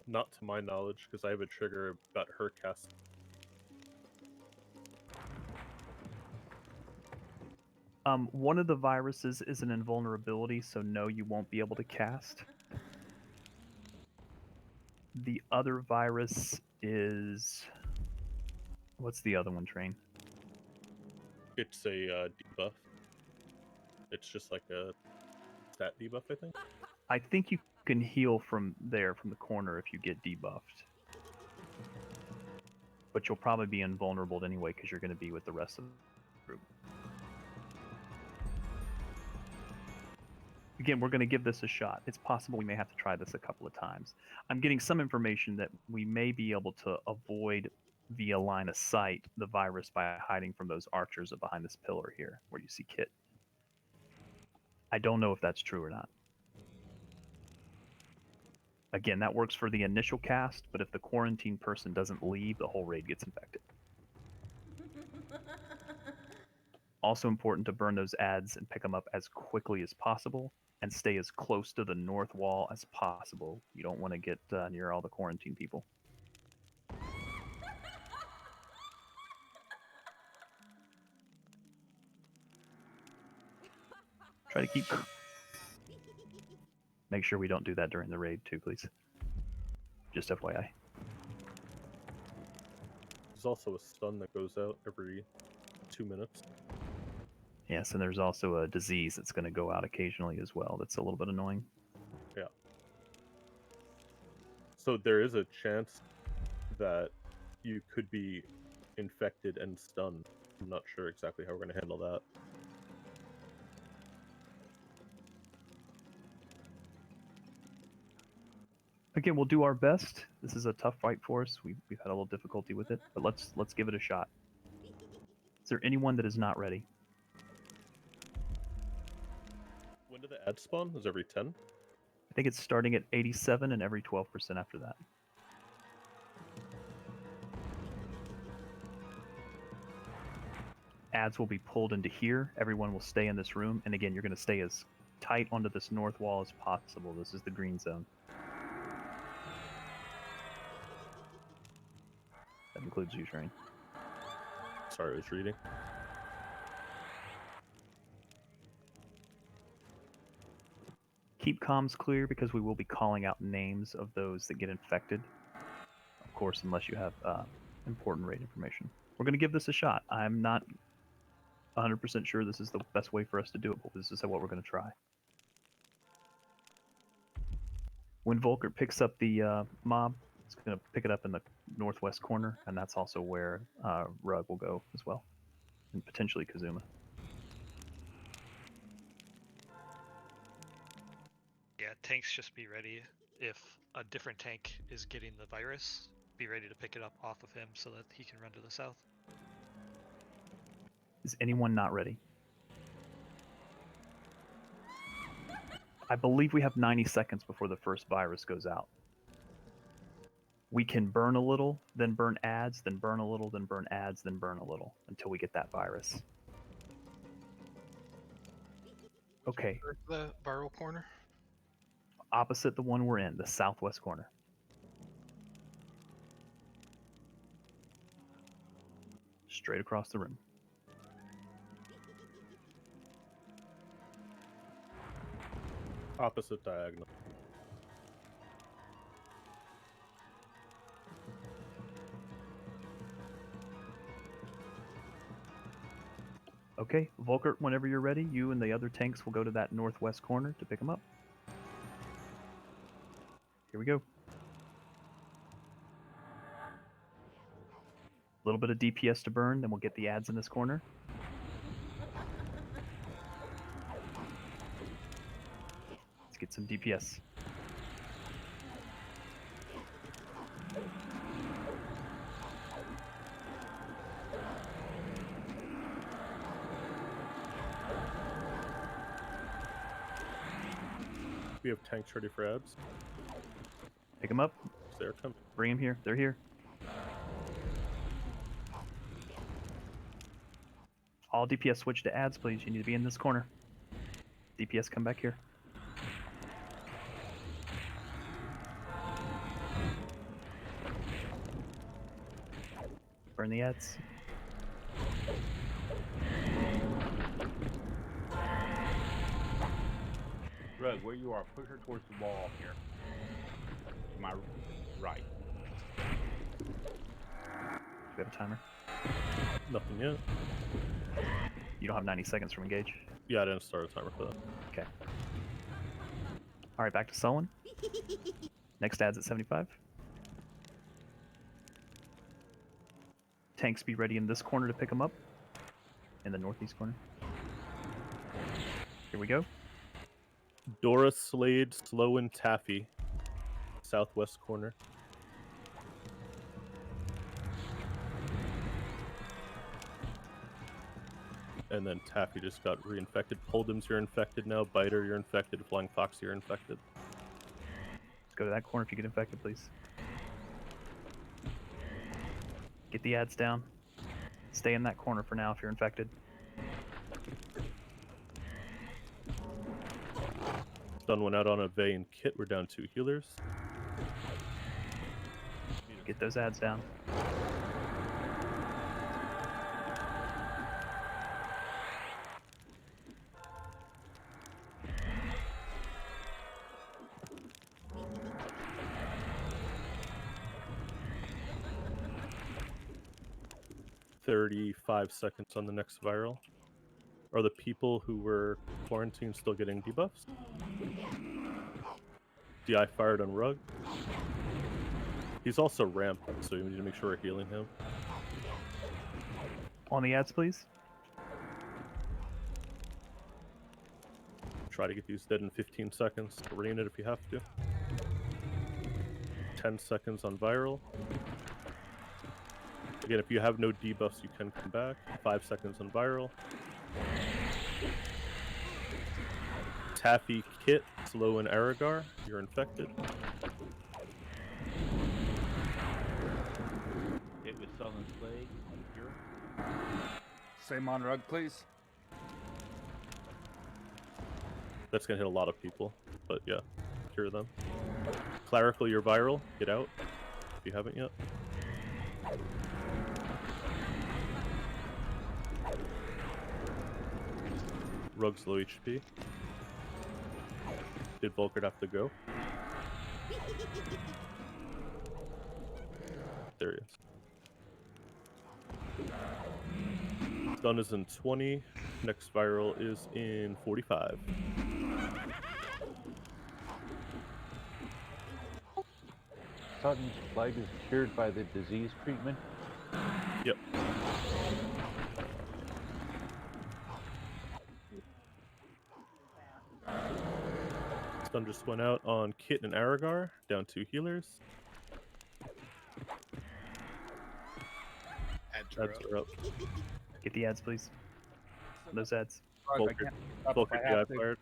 Not to my knowledge, because I have a trigger about her cast. One of the viruses is an invulnerability, so no, you won't be able to cast. The other virus is... What's the other one, Train? It's a debuff. It's just like a stat debuff, I think. I think you can heal from there, from the corner, if you get debuffed. But you'll probably be invulnerable anyway, because you're going to be with the rest of the group. Again, we're going to give this a shot. It's possible we may have to try this a couple of times. I'm getting some information that we may be able to avoid via line of sight the virus by hiding from those archers behind this pillar here, where you see Kit. I don't know if that's true or not. Again, that works for the initial cast, but if the quarantine person doesn't leave, the whole raid gets infected. Also important to burn those ads and pick them up as quickly as possible and stay as close to the north wall as possible. You don't want to get near all the quarantine people. Try to keep... Make sure we don't do that during the raid too, please. Just FYI. There's also a stun that goes out every 2 minutes. Yes, and there's also a disease that's going to go out occasionally as well. That's a little bit annoying. Yeah. So there is a chance that you could be infected and stunned. I'm not sure exactly how we're going to handle that. Again, we'll do our best. This is a tough fight for us. We've had a little difficulty with it, but let's give it a shot. Is there anyone that is not ready? When do the ads spawn? Is it every 10? I think it's starting at 87 and every 12% after that. Ads will be pulled into here. Everyone will stay in this room. And again, you're going to stay as tight onto this north wall as possible. This is the green zone. That includes you, Train. Sorry, I was reading. Keep comms clear because we will be calling out names of those that get infected. Of course, unless you have important raid information. We're going to give this a shot. I'm not 100% sure this is the best way for us to do it, but this is what we're going to try. When Volker picks up the mob, it's going to pick it up in the northwest corner, and that's also where Rug will go as well, and potentially Kazuma. Yeah, tanks just be ready. If a different tank is getting the virus, be ready to pick it up off of him so that he can run to the south. Is anyone not ready? I believe we have 90 seconds before the first virus goes out. We can burn a little, then burn ads, then burn a little, then burn ads, then burn a little until we get that virus. Okay. The viral corner? Opposite the one we're in, the southwest corner. Straight across the room. Opposite diagonal. Okay, Volker, whenever you're ready, you and the other tanks will go to that northwest corner to pick them up. Here we go. little bit of DPS to burn, then we'll get the ads in this corner. Let's get some DPS. We have tanks ready for ads. Pick them up. They're coming. Bring them here. They're here. All DPS switch to ads, please. You need to be in this corner. DPS, come back here. Burn the ads. Rug, where you are, push her towards the wall here. To my right. Do we have a timer? Nothing yet. You don't have 90 seconds from engage. Yeah, I didn't start a timer for that. Okay. Alright, back to Sullon. Next ad's at 75. Tanks be ready in this corner to pick them up. In the northeast corner. Here we go. Dora, Slade, Slow, and Taffy. Southwest corner. And then Taffy just got reinfected. Poldums, you're infected now. Biter, you're infected. Flying Fox, you're infected. Let's go to that corner if you get infected, please. Get the ads down. Stay in that corner for now if you're infected. Stun went out on a Vey and Kit. We're down 2 healers. Get those ads down. "35 seconds on the next viral." Are the people who were quarantined still getting debuffs? DI fired on Rug. He's also ramped, so we need to make sure we're healing him. On the ads, please. Try to get these dead in 15 seconds. Arena it if you have to. 10 seconds on viral. Again, if you have no debuffs, you can come back. 5 seconds on viral. Taffy, Kit, Slow, and Aragar, you're infected. Hit with Sullon's Plague. Cure. Same on Rug, please. That's gonna hit a lot of people, but yeah, cure them. Clerical, you're viral. Get out if you haven't yet. Rug's low HP. Did Volkert have to go? There he is. Stun is in 20. Next viral is in 45. Sudden's plague is cured by the disease treatment. Yep. Stun just went out on Kit and Aragar, down 2 healers. Ads are up. Get the ads, please. Those ads. Volker DI fired.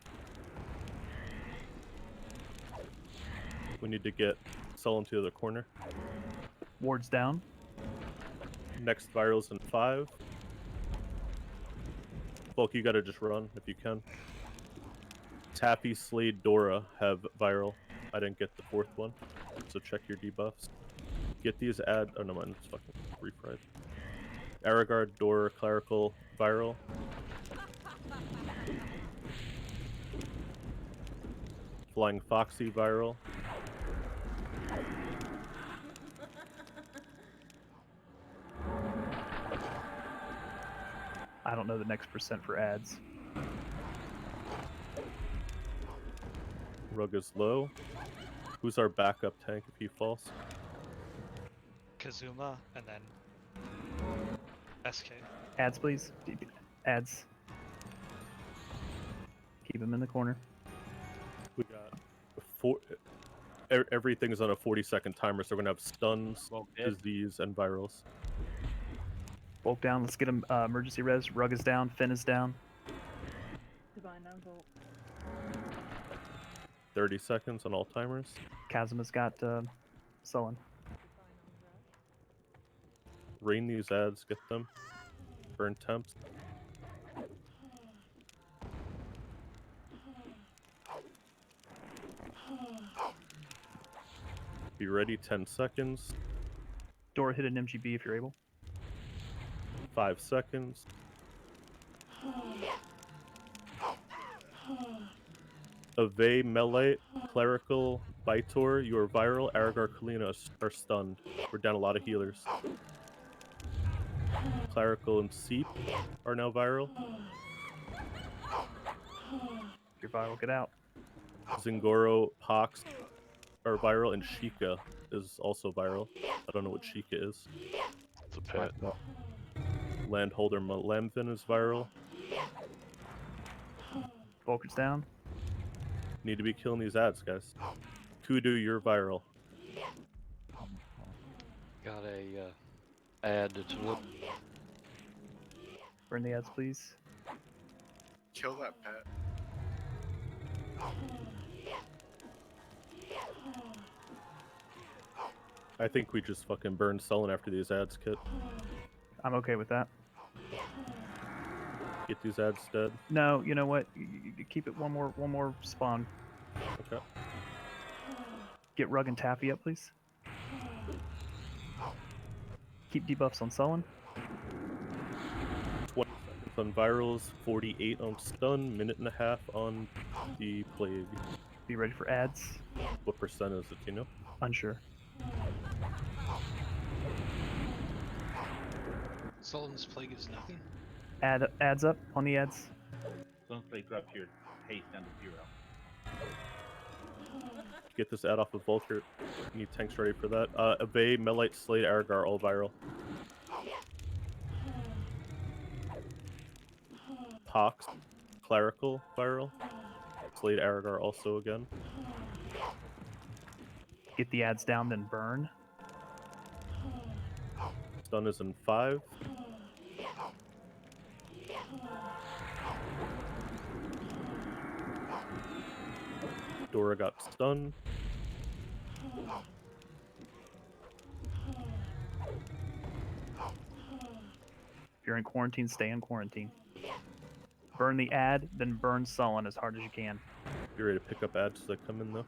We need to get Sullon to the other corner. Wards down. Next viral's in 5. Volk, you gotta just run if you can. Taffy, Slade, Dora have viral. I didn't get the 4th one, so check your debuffs. Get these oh no, mine is fucking refried. Aragar, Dora, Clerical, viral. Flying Foxy, viral. I don't know the next percent for ads. Rug is low. Who's our backup tank if he falls? Kazuma, and then SK. Ads, please. Ads. Keep him in the corner. We got everything's on a 40-second timer, so we're gonna have stuns, disease, and virals. Bulk down. Let's get him emergency res. Rug is down. Finn is down. Divine non-volt. 30 seconds on all timers. Chasm has got Sullon. Rain these ads, get them. Burn temps. Be ready, 10 seconds. Dora, hit an MGB if you're able. 5 seconds. Ave, Melite, Clerical, Vitor, you are viral. Aragar, Kalina are stunned. We're down a lot of healers. Clerical and Seep are now viral. You're viral, get out. Zingoro, Pox are viral, and Sheikah is also viral. I don't know what Sheikah is. It's a pet. Landholder Malamvin is viral. Bulkers down. Need to be killing these ads, guys. Kudu, you're viral. Got a ad that's Burn the ads, please. Kill that pet. I think we just fucking burn Sullon after these ads, Kit. I'm okay with that. Get these ads dead. No, you know what? You keep it one more spawn. Okay. Get Rug and Taffy up, please. Keep debuffs on Sullon. 20 seconds on virals, 48 on stun, minute and a half on the plague. Be ready for ads. What percent is it, do you know? Unsure. Sultan's plague is nothing. Ads up on the ads. Don't play drop your haste down to 0. Get this ad off of Vulture. Need tanks ready for that. Ave, Melite, Slade, Aragar, all viral. Pox, Clerical, viral. Slade, Aragar also again. Get the ads down, then burn. Stun is in 5. Dora got stunned. If you're in quarantine, stay in quarantine. Burn the ad, then burn Sullon as hard as you can. Be ready to pick up ads as they come in, though.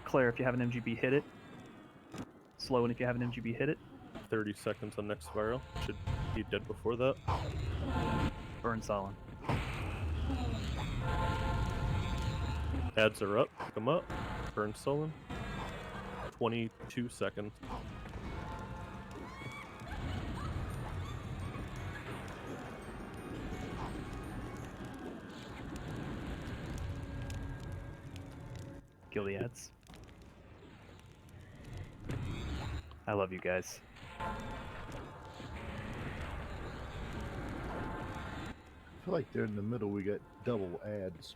Claire, if you have an MGB, hit it. Slow, and if you have an MGB, hit it. 30 seconds on next viral. Should be dead before that. Burn Sullon. Ads are up. Pick them up. Burn Sullon. 22 seconds. Kill the ads. I love you guys. I feel like they're in the middle. We got double ads.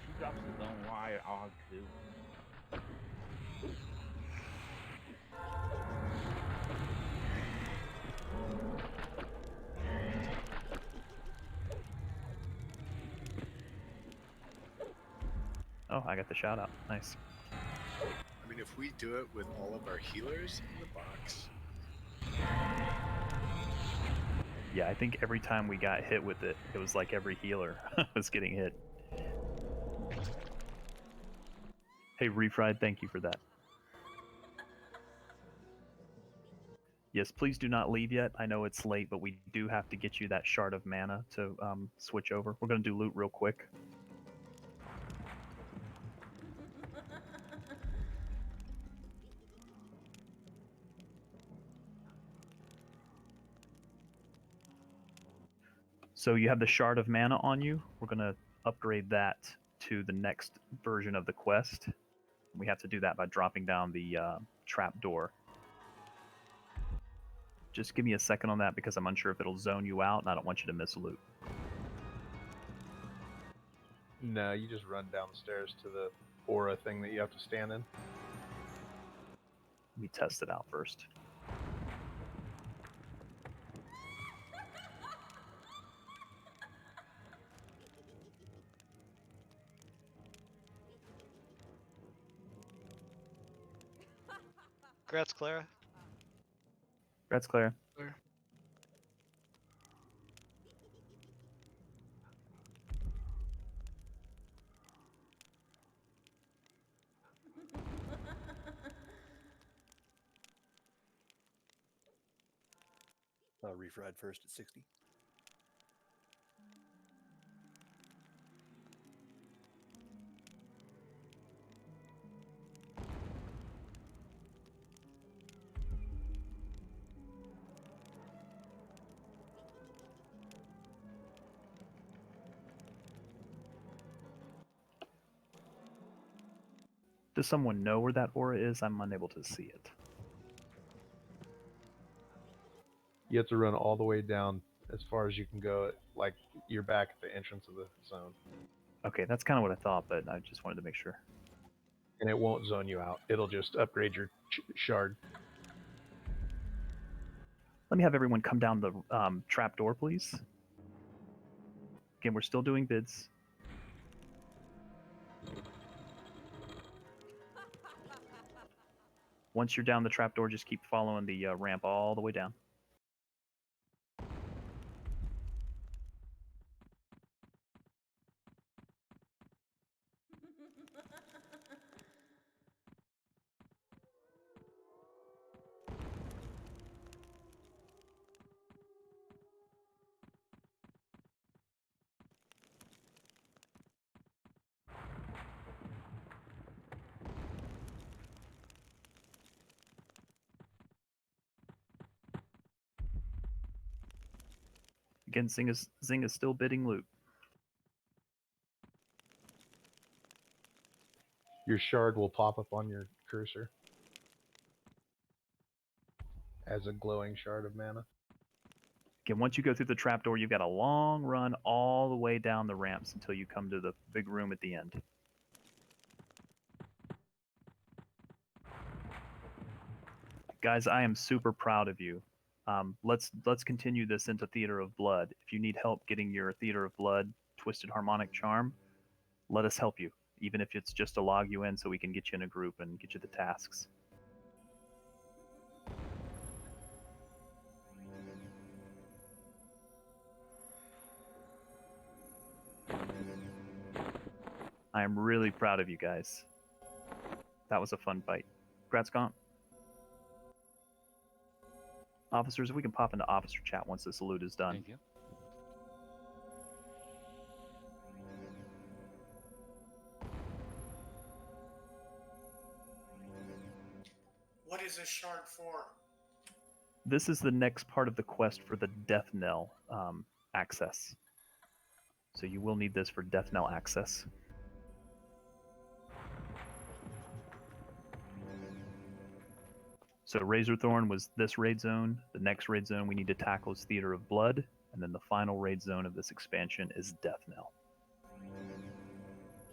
She drops his own wire on too. Oh, I got the shout out. Nice. I mean, if we do it with all of our healers in the box. Yeah, I think every time we got hit with it, it was like every healer was getting hit. Hey, Refried, thank you for that. Yes, please do not leave yet. I know it's late, but we do have to get you that shard of mana to switch over. We're going to do loot real quick. So you have the shard of mana on you. We're going to upgrade that to the next version of the quest. We have to do that by dropping down the trap door. Just give me a second on that because I'm unsure if it'll zone you out, and I don't want you to miss loot. No, you just run downstairs to the aura thing that you have to stand in. Let me test it out first. Congrats, Clara. Congrats, Clara. Refried first at 60. Does someone know where that aura is? I'm unable to see it. You have to run all the way down as far as you can go, like you're back at the entrance of the zone. Okay, that's kind of what I thought, but I just wanted to make sure. And it won't zone you out. It'll just upgrade your shard. Let me have everyone come down the trap door, please. Again, we're still doing bids. Once you're down the trap door, just keep following the ramp all the way down. Again, Zing is still bidding loot. Your shard will pop up on your cursor as a glowing shard of mana. Again, once you go through the trapdoor, you've got a long run all the way down the ramps until you come to the big room at the end. Guys, I am super proud of you. Let's continue this into Theater of Blood. If you need help getting your Theater of Blood Twisted Harmonic Charm, let us help you, even if it's just to log you in so we can get you in a group and get you the tasks. I am really proud of you guys. That was a fun fight. Congrats, Gaunt. Officers, if we can pop into officer chat once this loot is done. Thank you. What is this shard for? This is the next part of the quest for the Death Knell access. So you will need this for Death Knell access. So Razorthorn was this raid zone. The next raid zone we need to tackle is Theater of Blood. And then the final raid zone of this expansion is Death Knell.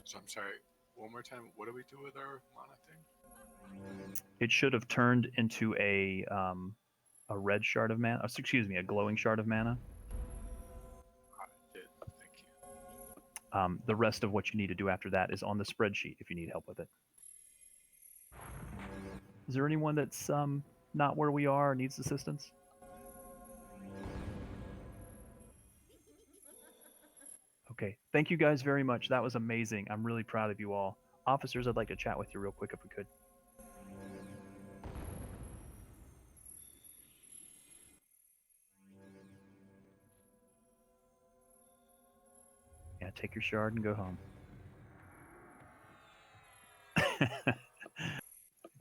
So I'm sorry, one more time. What do we do with our mana thing? It should have turned into a red shard of mana. Excuse me, a glowing shard of mana. I did. Thank you. The rest of what you need to do after that is on the spreadsheet if you need help with it. Is there anyone that's not where we are or needs assistance? Okay, thank you guys very much. That was amazing. I'm really proud of you all. Officers, I'd like to chat with you real quick if we could. Yeah, take your shard and go home.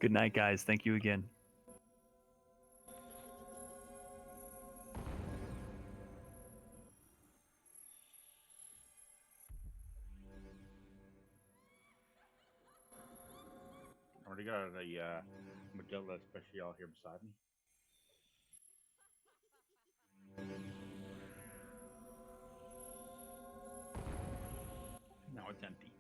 Good night, guys. Thank you again. already got a Modella Special here beside me. Now it's empty.